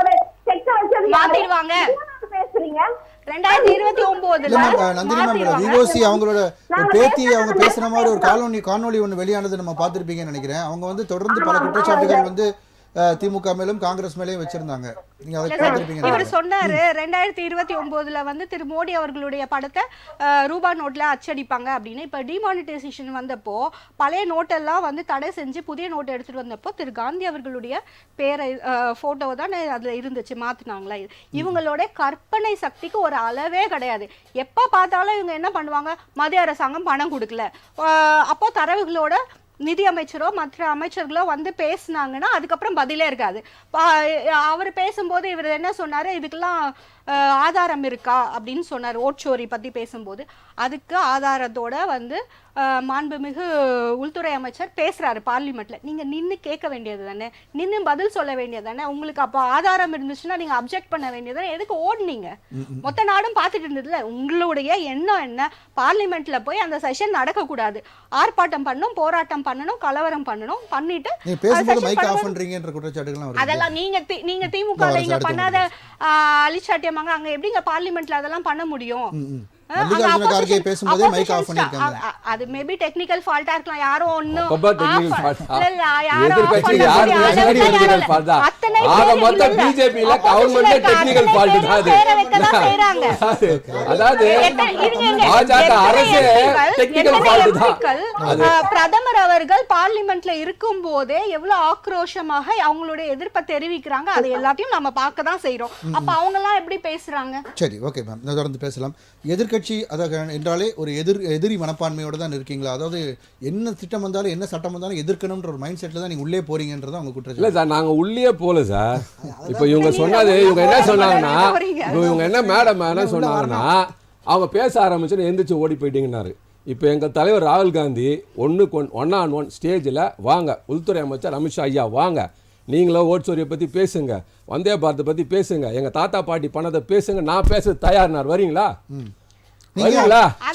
மாத்திடுவாங்க. 2029 அவங்களோட பேத்தி அவங்க பேசுற மாதிரி ஒரு காணொலி ஒன்று வெளியானது நம்ம பார்த்திருப்பீங்கன்னு நினைக்கிறேன். அவங்க வந்து தொடர்ந்து பல குற்றச்சாட்டுகள் வந்து திமுக மேலும் காங்கிரஸ் மேலேயும் வச்சிருந்தாங்க. நீங்க அதை பார்த்திருப்பீங்க. இவர் சொன்னாரு 2029 வந்து திரு மோடி அவர்களுடைய படத்தை ரூபாய் நோட்ல அச்சடிப்பாங்க அப்படின்னு. இப்ப டிமானிட்டைசேஷன் வந்தப்போ பழைய நோட்டெல்லாம் வந்து தடை செஞ்சு புதிய நோட்டை எடுத்துட்டு வந்தப்போ திரு காந்தி அவர்களுடைய பேரை போட்டோ தான் அதுல இருந்துச்சு, மாத்தினாங்களா? இவங்களோட கற்பனை சக்திக்கு ஒரு அளவே கிடையாது. எப்ப பார்த்தாலும் இவங்க என்ன பண்ணுவாங்க, மத்திய அரசாங்கம் பணம் கொடுக்கல, அப்போ தரவுகளோட நிதி அமைச்சரோ மற்ற அமைச்சர்களோ வந்து பேசினாங்கன்னா அதுக்கப்புறம் பதிலே இருக்காது. அவர் பேசும்போது இவர் என்ன சொன்னாரு, இதுக்கெல்லாம் ஆதாரம் இருக்கா அப்படின்னு சொன்னார். ஓட்சோரி பத்தி பேசும்போது அதுக்கு ஆதாரத்தோட வந்து மாண்புமிகு உள்துறை அமைச்சர் பேசுறாரு பார்லிமெண்ட்ல. நீங்க நின்று கேட்க வேண்டியது தானே, நின்று பதில் சொல்ல வேண்டியது தானே. உங்களுக்கு அப்போ ஆதாரம் இருந்துச்சுன்னா நீங்க அப்ஜெக்ட் பண்ண வேண்டியது தானே. எதுக்கு ஓடுனீங்க? மொத்த நாடும் பார்த்துட்டு இருந்ததுல. உங்களுடைய எண்ணம் என்ன? பார்லிமெண்ட்ல போய் அந்த செஷன் நடக்க கூடாது, ஆர்ப்பாட்டம் பண்ணணும், போராட்டம் பண்ணணும், கலவரம் பண்ணணும், பண்ணிட்டு அதெல்லாம் நீங்க திமுக இங்க பண்ணாத அலிச்சாட்டியமாங்க அங்க எப்படிங்க பார்லிமெண்ட்ல அதெல்லாம் பண்ண முடியும்? அது மேபி டெக்னிக்கல் ஃபால்ட்டா இருக்கலாம். யாரோ ஒண்ணும் பிரதமர் அவர்கள் பார்லிமெண்ட்ல இருக்கும் போதே எவ்வளவு ஆக்ரோஷமாக அவங்களுடைய எதிர்ப்பை தெரிவிக்கிறாங்க. அது எல்லாத்தையும் நம்ம பார்க்க தான் செய்யறோம். அப்ப அவங்க எல்லாம் எப்படி பேசுறாங்க? சரி, ஓகே மேம், தொடர்ந்து பேசலாம். எதிர்க்கட்சி என்றாலே ஒரு எதிரி மனப்பான்மையோட தான் இருக்கீங்களா? அதாவது என்ன திட்டம் வந்தாலும் என்ன சட்டம் வந்தாலும் எதிர்க்கணும்ன்ற ஒரு மைண்ட் செட்ல தான் நீங்க உள்ளே போறீங்கன்றத உங்க குற்றம். இல்ல சார், நாங்க உள்ளே போல சார். இப்போ இவங்க சொன்னது, இவங்க என்ன சொன்னாங்கன்னா, இவங்க என்ன மேடம் என்ன சொன்னாங்கன்னா, அவங்க பேச ஆரம்பிச்சு எந்திரிச்சு ஓடி போயிட்டீங்கன்னாரு. இப்போ எங்கள் தலைவர் ராகுல் காந்தி 1-on-1 ஸ்டேஜில் வாங்க, உள்துறை அமைச்சர் அமித்ஷா ஐயா வாங்க, நீங்களும் ஓட்சோரியை பற்றி பேசுங்க, வந்தே பாரத்தை பற்றி பேசுங்க, எங்கள் தாத்தா பாட்டி பணத்தை பேசுங்க, நான் பேச தயார்னார். வரீங்களா?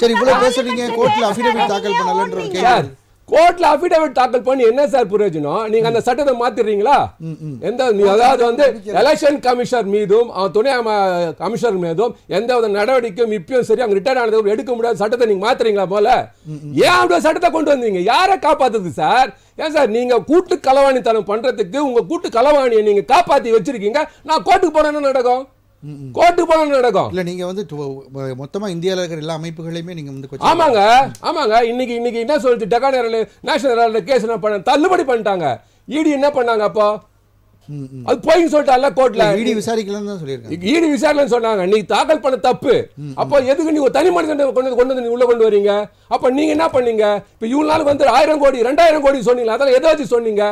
சரி, இவ்வளவு பேசுறீங்க, கோர்ட்ல அஃபிடவிட் தாக்கல் பண்ணலன்ற கேள்வி. கோர்ட்ல அஃபிடவிட் தாக்கல் பண்ணி என்ன சார் பிரயோஜனம்? நீங்க அந்த சட்டத்தை மாத்திடுறீங்களா? அதாவது வந்து எலெக்ஷன் கமிஷனர் மீதும் துணை கமிஷனர் மீதும் எந்த வித நடவடிக்கையும் இப்பயும் சரி அங்க ரிட்டையர் ஆனது எடுக்க முடியாத சட்டத்தை நீங்க மாத்துறீங்களா? போல ஏன் அப்படியே சட்டத்தை கொண்டு வந்தீங்க? யாரை காப்பாத்துது சார்? ஏன் சார் நீங்க கூட்டு களவாணித்தனம் பண்றதுக்கு உங்க கூட்டு களவாணியை நீங்க காப்பாத்தி வச்சிருக்கீங்க. நான் கோர்ட்டுக்கு போனா என்ன நடக்கும்? கோர்ட்டு போன நடக்கும். இல்ல நீங்க வந்து மொத்தமா இந்தியாவில் இருக்கிற எல்லா அமைப்புகளையுமே நீங்க வந்து ஆமாங்க இன்னைக்கு என்ன சொல்லிட்டு டெக்கான் நேஷனல் கேஸ் என்ன பண்ண தள்ளுபடி பண்ணிட்டாங்க. இடி என்ன பண்ணாங்க அப்போ அது போயின்னு சொல்லிட்டால கோர்ட்ல இடி விசாரிக்கலன்னு தான் சொல்லியிருக்காங்க. இடி விசாரிக்கலன்னு சொன்னாங்க. நீ தாக்கல் பண்ண தப்பு. அப்போ எதுக்கு நீ ஒரு தனி மனிதன் கொண்டு வந்து நீ உள்ள கொண்டு வரீங்க? அப்ப நீங்க என்ன பண்ணீங்க? இப்ப இவ்வளவு நாள் வந்து 1000 கோடி 2000 கோடி சொன்னீங்க, அதெல்லாம் எதை வச்சு சொன்னீங்க?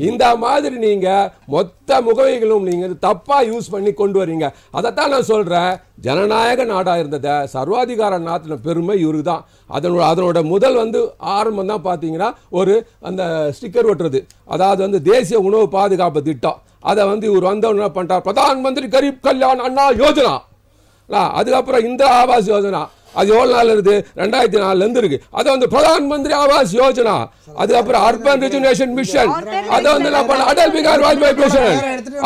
இந்த மாதிரி நீங்க மொத்த முகவைகளும் நீங்க தப்பா யூஸ் பண்ணி கொண்டு வரீங்க. அதைத்தான் நான் சொல்றேன். ஜனநாயக நாடா இருந்தத சர்வாதிகார நாட்டின பெருமை இவருக்கு தான். அதனோட முதல் வந்து ஆரம்பம் தான் பார்த்தீங்கன்னா ஒரு அந்த ஸ்டிக்கர் ஒட்டுறது, அதாவது வந்து தேசிய உணவு பாதுகாப்பு திட்டம். அதை வந்து இவர் வந்தவன என்ன பண்ணிட்டார், பிரதான் மந்திரி கரீப் கல்யாண் அண்ணா யோஜனா. அதுக்கப்புறம் இந்திரா ஆவாஸ் யோஜனா, அது எவ்வளவு நாள் இருக்கு? 2004 இருந்து இருக்கு. அது வந்து பிரதான் மந்திரி ஆவாஸ் யோஜனா. அதுக்கப்புறம் அர்பன் ரிஜுனேஷன் மிஷன், அது வந்து அடல் பிகார் வாஜ்பாய் மிஷன்.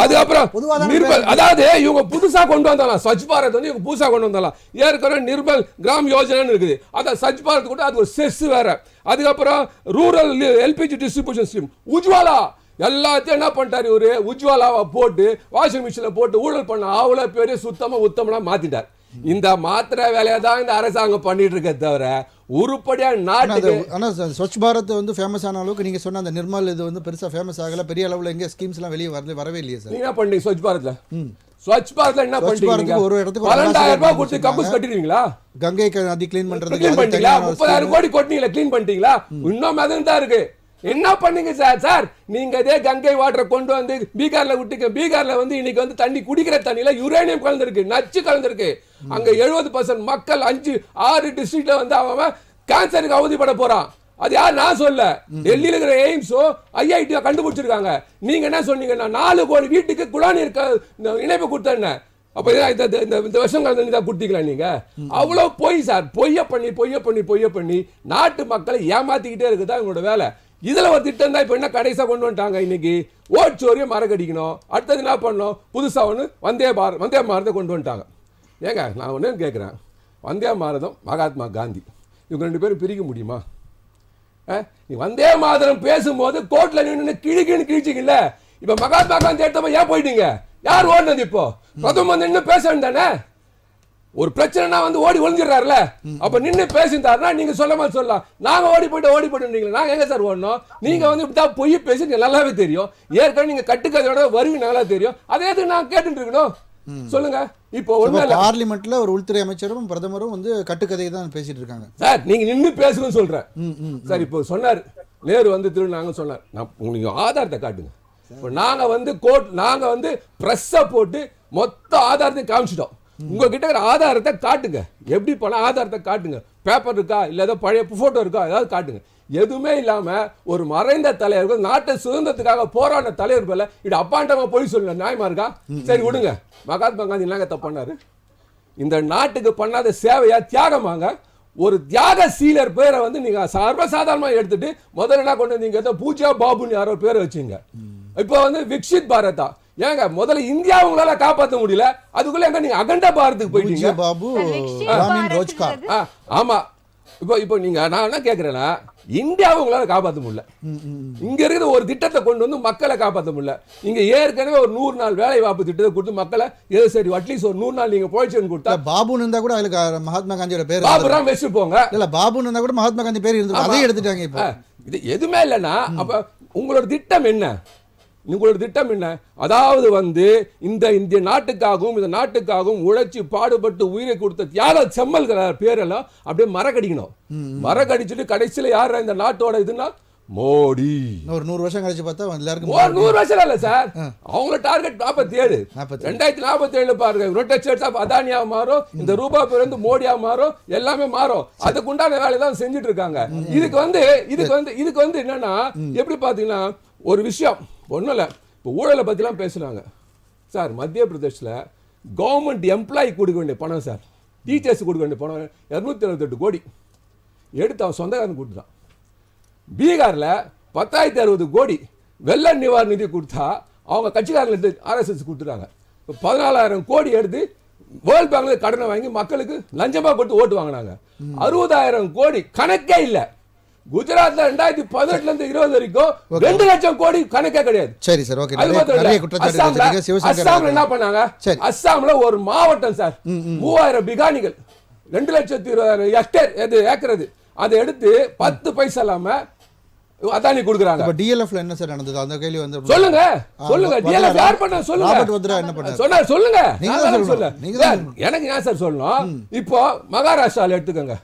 அதுக்கப்புறம் நிர்மல், அதாவது இவங்க புதுசா கொண்டு வந்தாலும் ஸ்வச் பாரத் வந்து இவங்க புதுசா கொண்டு வந்தாலும் ஏற்கனவே நிர்மல் கிராம் யோஜனா இருக்குது. அத ஸ்வச் பாரத் கூட அது ஒரு செஸ் வேற. அதுக்கப்புறம் rural LPG distribution scheme Ujjwala, எல்லாத்தையும் என்ன பண்ணிட்டாரு இவரு, உஜ்வாலாவை போட்டு வாஷிங் மிஷின்ல போட்டு ஊழல் பண்ண அவ்வளவு பேரு சுத்தமா உத்தமனா மாத்திட்டார். இந்த மாத்திரை வேலையை தான் இந்த அரசாங்கம் பண்ணிட்டு இருக்க தவிர உருப்படியா நாட்டுக்கு. ஆனா ஸ்வச் பாரத் வந்து ஃபேமஸ் ஆன அளவுக்கு நீங்க சொன்ன அந்த நிர்மல் இது வந்து பெருசா ஃபேமஸ் ஆகல. பெரிய அளவுல எங்க ஸ்கீம்ஸ் எல்லாம் வெளியே வரவே இல்லையே சார். நீங்க என்ன பண்ணீங்க ஸ்வச் பாரத்ல? ஸ்வச் பாரத்ல என்ன பண்ணீங்க? ஒரு இடத்துக்கு 12,000 ரூபாய் கொடுத்து கக்கூஸ் கட்டிடுவீங்களா? கங்கை நதி க்ளீன் பண்றதுக்கு க்ளீன் பண்ணிட்டீங்களா? 30,000 கோடி கொட்டினீங்களா? க்ளீன் பண்ணிட்டீங்களா? இன்னும் அதுவும் தான் இருக்கு. என்ன பண்ணீங்க சார்? நீங்க இதே கங்கை வாட்டரை கொண்டு வந்து பீகார்ல விட்டுக்க. பீகார்ல வந்து இன்னைக்கு வந்து தண்ணி குடிக்கிற தண்ணியில யுரேனியம் கலந்துருக்கு, நச்சு கலந்துருக்கு. அங்க 70% மக்கள் 5-6 டிஸ்ட்ரிக்ட்ல வந்து அவன் கேன்சருக்கு அவதிப்பட போறான். அது யார்? நான் சொல்ல, டெல்லியில இருக்கிற எய்ம்ஸோ ஐஐடியோ கண்டுபிடிச்சிருக்காங்க. நீங்க என்ன சொன்னீங்கன்னா 4 கோடி வீட்டுக்கு குழாநீர் இணைப்பு கொடுத்தேன். அப்ப இந்த வருஷம் தான் கொடுத்தீங்களா நீங்க? அவ்வளவு பொய் சார். பொய்ய பண்ணி நாட்டு மக்களை ஏமாத்திக்கிட்டே இருக்குதான் இவங்களோட வேலை. இதுல ஒரு திட்டம் தான் இப்ப என்ன கடைசியா கொண்டு வந்துட்டாங்க. இன்னைக்கு ஓட்சோரியம் மறக்கடிக்கணும். அடுத்தது என்ன பண்ணணும், புதுசா ஒன்று வந்தே பாரதத்தை கொண்டு வந்துட்டாங்க. ஏங்க நான் ஒன்று கேட்குறேன், வந்தே பாரதம் மகாத்மா காந்தி இவங்க 2 பேரும் பிரிக்க முடியுமா? நீ வந்தே மாதரம் பேசும்போது கோர்ட்ல நின்று கிழிச்சிங்கல்ல. இப்ப மகாத்மா காந்தி எடுத்தப்ப ஏன் போயிட்டீங்க? யார் ஓடுனது? இப்போ பிரதமர் நின்று பேச வேண்டானே. ஒரு பிரச்சனைனா வந்து ஓடி ஒளிஞ்சிடறாருல, அப்ப நின்று பேசிட்டாருன்னா நீங்க சொல்லலாம். நாங்க ஓடி போயிட்டு நாங்க எங்க சார் ஓடணும்? நீங்க வந்து இப்படிதான் பொய் பேசி நல்லாவே தெரியும். ஏற்கனவே நீங்க கட்டுக்கதையோட வருவீங்க, நல்லா தெரியும். அதே நான் கேட்டுட்டு இருக்கணும். சொல்லுங்க. இப்போ பார்லிமெண்ட்ல ஒரு உள்துறை அமைச்சரும் பிரதமரும் வந்து கட்டுக்கதையை தான் பேசிட்டு இருக்காங்க சார். நீங்க நின்று பேசுங்கன்னு சொல்றேன் சார். இப்போ சொன்னார் நேரு வந்து திருநாங்க சொன்னார், உங்களுக்கு ஆதாரத்தை காட்டுங்க. இப்போ நாங்க வந்து பிரஸ்ஸை போட்டு மொத்த ஆதாரத்தையும் காமிச்சிட்டோம். உங்ககிட்ட இருக்கிற ஆதாரத்தை காட்டுங்க. எப்படி பண்ண ஆதாரத்தை காட்டுங்க. பேப்பர் இருக்கா, இல்ல ஏதோ பழைய போட்டோ இருக்கா, ஏதாவது காட்டுங்க. எதுவுமே இல்லாம ஒரு மறைந்த தலைவர், நாட்டு சுதந்திரத்துக்காக போராடின தலைவர் போல இது அப்பாண்டமா போய் சொல்லுங்க. நியாயமா இருக்கா? சரி விடுங்க. மகாத்மா காந்தி என்னங்க தப்பு பண்ணாரு? இந்த நாட்டுக்கு பண்ணாத சேவையா தியாகமாங்க. ஒரு தியாக சீலர் பேரை வந்து நீங்க சர்வசாதாரணமா எடுத்துட்டு முதல்ல என்ன கொண்டு வந்தீங்க, ஏதோ பூஜா பாபுன்னு யாரோ பேரை வச்சுங்க. இப்போ வந்து விக்ஷித் பாரதா. ஏங்க முதல்ல இந்தியா உங்களால காப்பாற்ற முடியல, அதுக்குள்ள எங்க நீங்க அகண்ட பாரத்துக்கு போயிட்டீங்க. பாபு ரோஜ்கார். ஆமா. இப்போ நீங்க நான் என்ன கேட்கிறேன்னா, இந்தியாவை உங்களால காப்பாற்ற முடியல. இங்க இருக்கிற ஒரு திட்டத்தை கொண்டு வந்து மக்களை காப்பாற்ற முடியல. இங்க ஏற்கனவே ஒரு 100 நாள் வேலை வாய்ப்பு திட்டத்தை கொடுத்து மக்களை ஏதோ சரி அட்லீஸ்ட் ஒரு 100 நாள் நீங்க போயிடுச்சுன்னு கொடுத்தா. பாபுன்னு இருந்தா கூட அதுல மகாத்மா காந்தியோட பேர் பாபுராம் வச்சு போங்க. இல்ல பாபுன்னு இருந்தா கூட மகாத்மா காந்தி பேர் இருந்து அதையும் எடுத்துட்டாங்க. இப்போ இது எதுவுமே இல்லைன்னா அப்ப உங்களோட திட்டம் என்ன? உங்களோட திட்டம் என்ன? அதாவது வந்து இந்த இந்திய நாட்டுக்காகவும் இந்த நாட்டுக்காகவும் உழைச்சி பாடுபட்டு உயிரை கொடுத்த தியாக செம்மல்கிற பேரெல்லாம் அப்படியே மரக்கடிக்கணும். மரக்கடிச்சுட்டு கடைசியில யார் இந்த நாட்டோட இதுன்னா மோடி. ஒரு 100 வருஷம் கழிச்சு பார்த்தா எல்லாருக்கும் 100 வருஷம் இல்ல சார். அவங்களோட டார்கெட் 47. 2047 பாருங்க. யுனைடெட் ஸ்டேட்ஸ் ஆஃப் அதானியா மாறும், இந்த ரூபா பேர் வந்து மோடியா மாறும், எல்லாமே மாறும். அதுக்கு உண்டான வேலை தான் செஞ்சுட்டு இருக்காங்க. இதுக்கு வந்து என்னன்னா எப்படி பாத்தீங்கன்னா ஒரு விஷயம் ஒன்றும் இல்லை. இப்போ ஊழலை பற்றிலாம் பேசுகிறாங்க சார். மத்திய பிரதேசில் கவர்மெண்ட் எம்ப்ளாயி கொடுக்க வேண்டிய பணம் சார், டீச்சர்ஸ் கொடுக்க வேண்டிய பணம் 278 கோடி எடுத்து அவன் சொந்தக்காரன் கொடுத்துட்டான். பீகாரில் 10,060 கோடி வெள்ள நிவாரண நிதி கொடுத்தா அவங்க கட்சிக்காரங்க எடுத்து RSS கொடுத்துட்டாங்க. இப்போ 14,000 கோடி எடுத்து வேர்ல்ட் பேங்க்ல கடனை வாங்கி மக்களுக்கு லஞ்சமாக கொடுத்து ஓட்டு வாங்கினாங்க. 60,000 கோடி கணக்கே இல்லை. குஜராத்ல 2018 இருந்து 20 வரைக்கும் 2 லட்சம் கோடி கணக்கே கிடையாது. சரி சார், ஓகே. அது மட்டும் நிறைய இல்ல, குற்றச்சாட்டு அஸ்ஸாம்ல என்ன பண்ணாங்க? சரி. அஸ்ஸாம்ல ஒரு மாவட்டம் சார் 3000 பிகானிகள் 2,20,000 ஏக்கர் அதை எடுத்து 10 பைசா இல்லாம அதானி கொடுக்குறாங்க. அப்ப டிஎல்எஃப்ல என்ன சார் நடந்தது? அந்த கேள்வி வந்து சொல்லுங்க டிஎல்எஃப் யார் பண்ண சொல்லுங்க. ராபர்ட் வத்ரா என்ன பண்ணாரு? சொன்னார் சொல்லுங்க. நீங்க தான் எனக்கு ஏன் சார் சொல்லணும்? இப்போ மகாராஷ்டிரால எடுத்துக்கங்க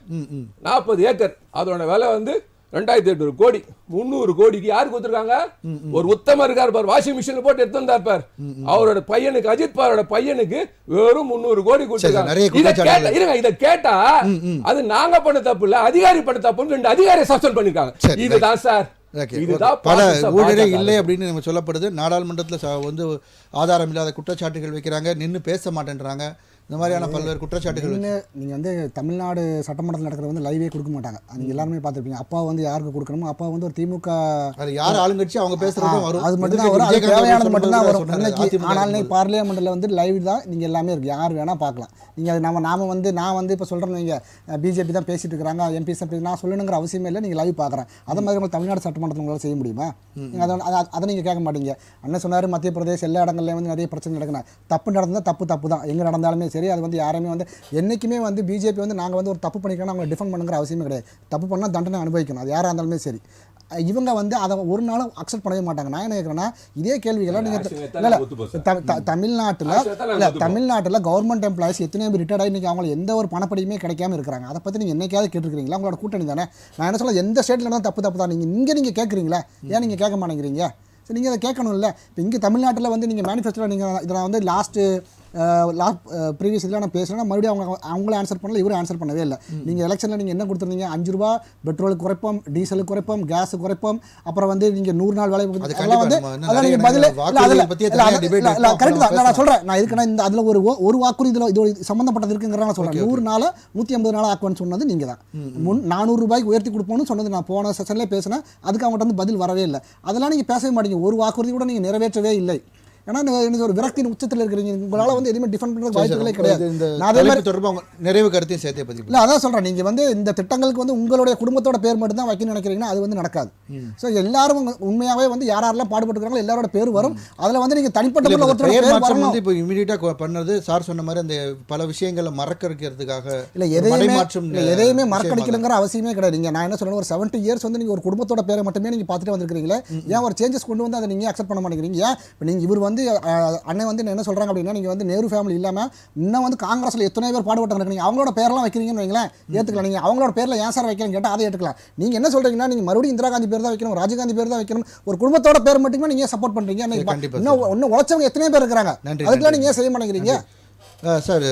40 ஏக்கர் அதோட விலை வந்து 2800 கோடி. 300 கோடிக்கு யாரு கொடுத்துருக்காங்க? ஒரு உத்தமர் இருக்கார் பார், வாஷிங் மிஷின் போட்டு எடுத்து வந்தார் பார், அவரோட பையனுக்கு, அஜித் பவாரோட பையனுக்கு வெறும் 300 கோடி கொடுத்துருக்காங்க. இதை கேட்டா அது நாங்க பண்ண தப்பு இல்ல, அதிகாரி பண்ண தப்புன்னு 2 அதிகாரியை சஸ்பெண்ட் பண்ணிருக்காங்க. இதுதான் சார், பல ஊழலே இல்லை அப்படின்னு நம்ம சொல்லப்படுது. நாடாளுமன்றத்தில் வந்து ஆதாரம் இல்லாத குற்றச்சாட்டுகள் வைக்கிறாங்க, நின்று பேச மாட்டேன்றாங்க. இந்த மாதிரியான பல்வேறு குற்றச்சாட்டுகள். நீங்கள் வந்து தமிழ்நாடு சட்டமன்றத்தில் நடக்கிறது வந்து லைவே கொடுக்க மாட்டாங்க. நீங்கள் எல்லாருமே பார்த்துருப்பீங்க. அப்பா வந்து யாருக்கு கொடுக்கணுமோ அப்பா வந்து ஒரு திமுக யார் ஆளுங்கட்சி அவங்க பேசுறதும் வரும், அது மட்டும் தான் வரும், அது தேவையானது மட்டும் தான் வரும். ஆனால் பார்லிமெண்ட்டில் வந்து லைவ் தான் நீங்கள் எல்லாமே இருக்குது, யார் வேணால் பார்க்கலாம். நீங்கள் அது நாம வந்து நான் வந்து இப்போ சொல்கிறேன், நீங்கள் பிஜேபி தான் பேசிட்டு இருக்கிறாங்க, எம்பி நான் சொல்லணுங்கிற அவசியமே இல்லை, நீங்கள் லைவ் பார்க்குறேன். அதை மாதிரி உங்களுக்கு தமிழ்நாடு சட்டமன்றத்தில் உங்களால் செய்ய முடியுமா? அதை நீங்கள் கேட்க மாட்டீங்க. அண்ணன் சொன்னார் மத்திய பிரதேச எல்லா இடங்கள்லையும் வந்து நிறைய பிரச்சனை நடக்கணும். தப்பு நடந்தால் தப்பு தான், எங்கே நடந்தாலுமே சரி. அது வந்து யாருமே வந்து என்றைக்குமே வந்து பிஜேபி வந்து நாங்கள் வந்து ஒரு தப்பு பண்ணிக்கணும் அவங்க டிஃபெண்ட் பண்ணுங்கிற அவசியமே கிடையாது. தப்பு பண்ணால் தண்டனை அனுபவிக்கணும், அது யாராக இருந்தாலுமே சரி. இவங்க வந்து அதை ஒரு நாளும் அக்செப்ட் பண்ணவே மாட்டாங்க. நான் என்ன கேட்குறேன்னா, இதே கேள்விகளை நீங்கள் தமிழ்நாட்டில் கவர்மெண்ட் எம்ப்ளாயிஸ் எத்தனை பேர் ரிட்டையர்ட் ஆகி இன்றைக்கி அவங்களுக்கு எந்த ஒரு பணப்படியுமே கிடைக்காம இருக்கிறாங்க. அதை பற்றி நீங்கள் என்னைக்காவது கேட்டுருக்கீங்களா? உங்களோட கூட்டணி தானே. நான் என்ன சொல்ல, எந்த ஸ்டேட்டில் தான் தப்பு தான். நீங்கள் கேட்குறீங்களா? ஏன் நீங்கள் கேட்க மாட்டேங்கிறீங்க? சரி, நீங்கள் அதை கேட்கணும் இல்லை. இப்போ இங்கே தமிழ்நாட்டில் வந்து நீங்கள் மேனிஃபெஸ்டோவில் நீங்கள் இதில் வந்து லாஸ்ட்டு ப்ரீவியஸ் இதில் நான் பேசுகிறேன்னா மறுபடியும் அவங்களே ஆன்சர் பண்ணல, இவரும் ஆன்சர் பண்ணவே இல்லை. நீங்கள் எலெக்ஷனில் நீங்கள் என்ன கொடுத்துருந்தீங்க? 5 ரூபா பெட்ரோலுக்கு குறைப்போம், டீசலுக்கு குறைப்போம், கேஸுக்கு குறைப்போம், அப்புறம் வந்து நீங்கள் 100 நாள் வேலை அதெல்லாம் வந்து அதெல்லாம் நீங்கள் பதில் கரெக்ட் தான். நான் சொல்கிறேன், நான் இதுக்குன்னா இந்த அதில் ஒரு வாக்குறுதி இதில் இது சம்மந்தப்பட்டது இருக்குங்கிறத நான் சொல்கிறேன். 100 நாள் 150 நாள் ஆக்குவேன்னு சொன்னது நீங்கள் தான். 400 ரூபாய்க்கு உயர்த்தி கொடுப்போம்னு சொன்னது நான் போன செஷன்லேயே பேசினேன். அதுக்கு அவங்கள்ட்ட வந்து பதில் வரவே இல்லை. அதெல்லாம் நீங்கள் பேசவே மாட்டீங்க. ஒரு வாக்குறுதி கூட நீங்கள் நிறைவேற்றவே இல்லை. ஏன்னா ஒரு விரக்தியின் உச்சத்தில் இருக்கிறீங்க. உங்களால் வந்து எதுவுமே டிஃபெண்ட் பண்ணுறது வாய்ப்புகளே கிடையாது. நான் அதே மாதிரி தொடர்பாக நிறைவு கருத்தையும் சேர்த்தே பற்றி இல்லை, அதான் சொல்கிறேன். நீங்கள் வந்து இந்த திட்டங்களுக்கு வந்து உங்களுடைய குடும்பத்தோட பேர் மட்டும் தான் வைக்கணும்னு நினைக்கிறீங்கன்னா அது வந்து நடக்காது. ஸோ எல்லாரும் உண்மையாகவே வந்து யாரெல்லாம் பாடுபட்டுருக்காங்களோ எல்லாரோட பேர் வரும். அதில் வந்து நீங்கள் தனிப்பட்ட பேர் வந்து இப்போ இமீடியட்டாக பண்ணது சார் சொன்ன மாதிரி அந்த பல விஷயங்களை மறக்கிறதுக்காக இல்லை, எதையுமே மறக்கடிக்கணுங்கிற அவசியமே கிடையாது. நீங்கள் நான் என்ன சொல்கிறேன், ஒரு 70 இயர்ஸ் வந்து நீங்கள் ஒரு குடும்பத்தோட பேரை மட்டுமே நீங்கள் பார்த்துட்டு வந்துருக்கீங்களே, ஏன் ஒரு சேஞ்சஸ் கொண்டு வந்து அதை நீங்கள் அக்செப்ட் பண்ண மாட்டேங்கிறீங்க? ஏன் இப்போ நீங்கள் இவர் வந்து அண்ணன் வந்து என்ன சொல்றாங்க அப்படின்னா, நீங்க வந்து நேரு ஃபேமிலி இல்லாம இன்னும் வந்து காங்கிரஸ்ல எத்தனை பேர் பாடுபட்டாங்க, நீங்க அவங்களோட பேர்லாம் வைக்கிறீங்கன்னு வைங்களேன், ஏத்துக்கலாம். நீங்க அவங்களோட பேர்ல ஏன் சார் வைக்கிறேன்னு கேட்டா அதை ஏத்துக்கலாம். நீங்க என்ன சொல்றீங்கன்னா, நீங்க மறுபடியும் இந்திரா காந்தி பேர் தான் வைக்கணும், ராஜீவ்காந்தி பேர் தான் வைக்கணும், ஒரு குடும்பத்தோட பேர் மட்டுமே நீங்க சப்போர்ட் பண்றீங்க. இன்னும் உழைச்சவங்க எத்தனை பேர் இருக்கிறாங்க, அதுக்கெல்லாம் நீங்க ஏன் செய்ய மாட்டேங்கிறீங்க? சார்,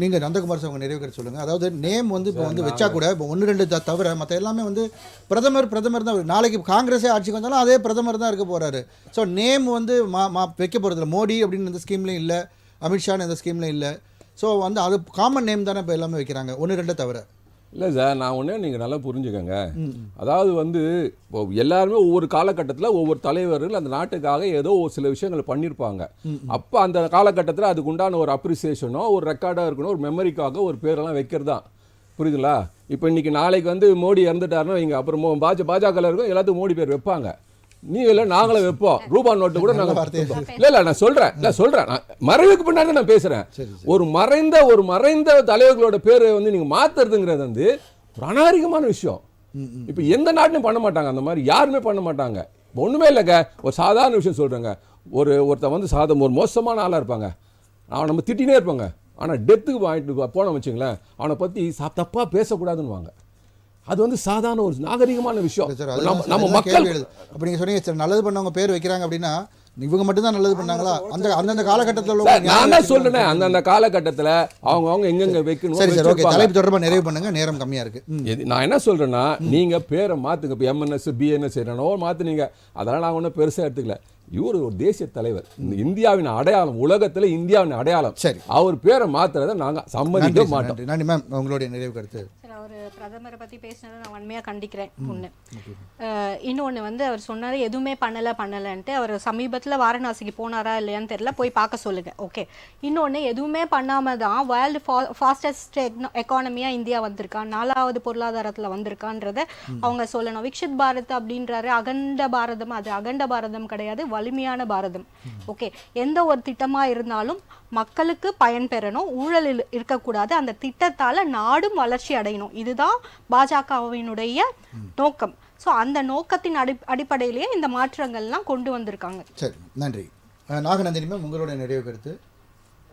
நீங்கள் நந்தகுமார் சார் உங்கள் நிறைவு கருத்து சொல்லுங்கள். அதாவது நேம் வந்து இப்போ வந்து வச்சா கூட இப்போ 1-2 தவிர மற்ற எல்லாமே வந்து பிரதமர் தான். நாளைக்கு காங்கிரஸே ஆட்சிக்கு வந்தாலும் அதே பிரதமர் தான் இருக்க போகிறாரு. ஸோ நேம் வந்து வைக்க போகிறதில்ல. மோடி அப்படின்னு இந்த ஸ்கீம்லேயும் இல்லை, அமித்ஷான்னு இந்த ஸ்கீம்லேயும் இல்லை. ஸோ வந்து அது காமன் நேம் தானே இப்போ எல்லாமே வைக்கிறாங்க, 1-2 தவிர. இல்லை சார், நான் ஒன்றே நீங்கள் நல்லா புரிஞ்சுக்கங்க. அதாவது வந்து இப்போ எல்லாருமே ஒவ்வொரு காலகட்டத்தில் ஒவ்வொரு தலைவர்கள் அந்த நாட்டுக்காக ஏதோ ஒரு சில விஷயங்கள் பண்ணியிருப்பாங்க. அப்போ அந்த காலகட்டத்தில் அதுக்கு உண்டான ஒரு அப்ரிசியேஷனோ ஒரு ரெக்கார்டாக இருக்கணும், ஒரு மெமரிக்காக ஒரு பேரெல்லாம் வைக்கிறது தான். புரியுதுங்களா? இப்போ இன்றைக்கி நாளைக்கு வந்து மோடி இறந்துட்டாருன்னா இங்கே அப்புறம் பாஜக இருக்கும் எல்லாத்துக்கும் மோடி பேர் வைப்பாங்க. நீ இல்லை நாங்களும் வைப்போம், ரூபா நோட்டு கூட நாங்கள் இல்லை நான் சொல்கிறேன் மறைவுக்கு பின்னாடி நான் பேசுகிறேன். ஒரு மறைந்த தலைவர்களோட பேரை வந்து நீங்கள் மாற்றுறதுங்கிறது வந்து ஒரு அநாகரிகமான விஷயம். இப்போ எந்த நாட்டிலும் பண்ண மாட்டாங்க, அந்த மாதிரி யாருமே பண்ண மாட்டாங்க. ஒன்றுமே இல்லைங்க, ஒரு சாதாரண விஷயம் சொல்கிறேங்க. ஒருத்தன் வந்து ஒரு மோசமான ஆளாக இருப்பாங்க, அவன் நம்ம திட்டினே இருப்பாங்க. ஆனால் டெத்துக்கு வாங்கிட்டு போனோம் வச்சுங்களேன், அவனை பற்றி தப்பாக பேசக்கூடாதுன்னு. அது வந்து சாதாரண ஒரு நாகரிகமான விஷயம். நம்ம மக்கள் அப்போ நீங்கள் சொன்னீங்க சார், நல்லது பண்ணவங்க பேர் வைக்கிறாங்க அப்படின்னா இவங்க மட்டும் தான் நல்லது பண்ணாங்களா? அந்தந்த காலகட்டத்தில் நான் தான் சொல்றேன், அந்தந்த காலகட்டத்தில் அவங்க எங்கெங்க வைக்கணும். சரி சார், ஓகே. தலைப்பு தொடர்பாக நிறைவு பண்ணுங்க, நேரம் கம்மியா இருக்கு. நான் என்ன சொல்றேன்னா, நீங்க பேரை மாத்துங்க. இப்போ எம்என்எஸ் பிஎன்எஸ் என்னோ மாத்துனீங்க, அதெல்லாம் நான் ஒன்றும் பெருசாக எடுத்துக்கல. இவர் ஒரு தேசிய தலைவர், இந்த இந்தியாவின் அடையாளம், உலகத்துல இந்தியாவின் அடையாளம். சரி. அவர் பேரை மாத்துறதை நாங்க சம்மதிக்க மாட்டோம். நன்றி மேம், உங்களுடைய நிறைவு கருத்து. அவர் பிரதமரை பற்றி பேசினதை நான் வன்மையாக கண்டிக்கிறேன். ஒன்று, இன்னொன்று வந்து அவர் சொன்னார் எதுவுமே பண்ணலைன்ட்டு. அவர் சமீபத்தில் வாரணாசிக்கு போனாரா இல்லையான்னு தெரியல, போய் பார்க்க சொல்லுங்க. ஓகே. இன்னொன்று, எதுவுமே பண்ணாமல் தான் வேர்ல்டு ஃபாஸ்டஸ்ட் எக்கானமியாக இந்தியா வந்திருக்கான், 4வது பொருளாதாரத்தில் வந்திருக்கான்றத அவங்க சொல்லணும். விக்ஷித் பாரத் அப்படின்றாரு, அகண்ட பாரதம். அது அகண்ட பாரதம் கிடையாது, வலிமையான பாரதம். ஓகே. எந்த ஒரு திட்டமாக இருந்தாலும் மக்களுக்கு பயன் பெறணும், ஊழல் இருக்கக்கூடாது, அந்த திட்டத்தால் நாடும் வளர்ச்சி அடையணும். இதுதான் பாஜகவினுடைய நோக்கம். ஸோ அந்த நோக்கத்தின் அடிப்படையிலேயே இந்த மாற்றங்கள்லாம் கொண்டு வந்திருக்காங்க. சரி, நன்றி. நாகநந்தினி மேம், உங்களுடைய நிறைவு கருத்து.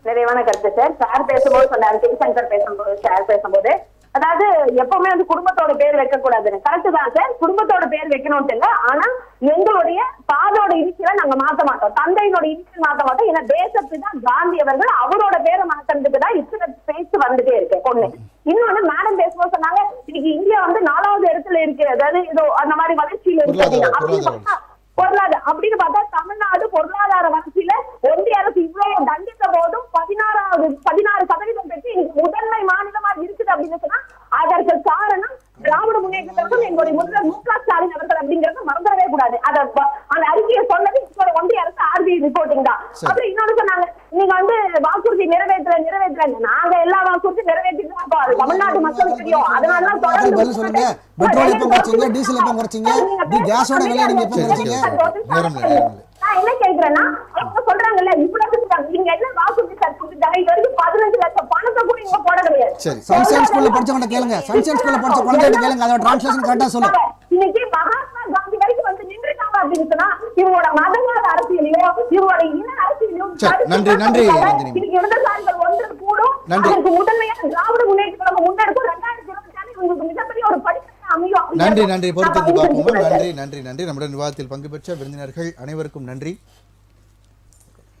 நிறைவான கருத்து சார். சார் பேசும்போது சொன்னார், சிவசங்கர் பேசும்போது, சார் பேசும்போது, அதாவது எப்பவுமே வந்து குடும்பத்தோட பேர் வைக்க கூடாதுன்னு. கரெக்ட் தான் சார், குடும்பத்தோட பேர் வைக்கணும்னு இல்ல. ஆனா எங்களுடைய பாதோட இனிஷியலை நாங்க மாத்த மாட்டோம், தந்தையினோட இனிஷியல் மாத்த மாட்டோம். ஏன்னா தேசப்பிதா காந்தி அவர்கள் அவரோட பேரை மாத்துறதுக்கு தான் இத்தனை பேச்சு வந்துட்டே இருக்கு. ஒண்ணு. இன்னொன்னு, மேடம் பேசும்போது சொன்னாங்க இன்னைக்கு இந்தியா வந்து 4வது இடத்துல இருக்கு, அதாவது ஏதோ அந்த மாதிரி வளர்ச்சியில இருக்கு பொருளாதாரம் அப்படின்னு பார்த்தா தமிழ்நாடு பொருளாதார வளர்ச்சியில ஒன்றிய அரசு இவ்வளவு தண்டித்த போதும் 16% பெற்று இன்னைக்கு முதன்மை மாநிலமா இருக்குது அப்படின்னு சொன்னா அதற்கு காரணம் திராவிட முன்னேற்றத்திற்கும் எங்களுடைய முதல்வர் மு.க. ஸ்டாலின் அவர்கள் அப்படிங்கறத மறந்துடவே கூடாது. அந்த அறிக்கையை சொன்னது இப்போட ஒன்றிய அரசு RBI ரிப்போர்ட்டிங் தான். அப்புறம் இன்னொன்னு சொன்னாங்க, நீங்க வந்து வாக்குறுதி நிறைவேற்றுறாங்க. நாங்க எல்லா வாக்குறுதி நிறைவேற்றிட்டு இருக்கோம், அது தமிழ்நாட்டு மக்களுக்கு தெரியும். அதனாலதான் தொடர்ந்து சொல்லுங்க, பெட்ரோல் எப்ப குறைச்சீங்க, டீசல் எப்ப குறைச்சீங்க, கேஸோட விலை நீங்க எப்ப குறைச்சீங்க? நான் என்ன கேக்குறேன்னா, அவங்க சொல்றாங்கல்ல இவ்வளவு நீங்க என்ன வாக்குறுதி சார் கொடுத்துட்டாங்க, இது வரைக்கும் 15 லட்சம் பணத்தை கூட இங்க போட கிடையாது. சன்ஷைன் ஸ்கூல்ல படிச்சவங்க கேளுங்க, சன்ஷைன் ஸ்கூல்ல படிச்ச குழந்தைகிட்ட கேளுங்க, அதோட டிரான்ஸ்லேஷன் கரெக்டா சொல்லுங்க. இன்னைக்கு மகாத்மா காந்தி வரைக்கும் வந்து நின்றுட்டாங்க அப்படின்னு சொன்னா இவங்களோட மதவாத அரசியலையோ இவங்களோட இன அரசியலையோ நன்றி. இன்னைக்கு இடதுசாரிகள் ஒன்று கூடும், அதற்கு முதன்மையாக திராவிட முன்னேற்ற கழகம் முன்னெடுக்கும். 2024 இவங்களுக்கு மிகப்பெரிய ஒரு படிப்பு அமையும். நன்றி. பொறுத்திருந்து பார்ப்போம். நன்றி. நம்முடன் விவாதத்தில் பங்கு பெற்ற விருந்தினர்கள் அனைவருக்கும் நன்றி.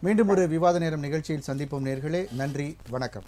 மீண்டும் ஒரு விவாத நேரம் நிகழ்ச்சியில் சந்திப்போம் நேயர்களே. நன்றி, வணக்கம்.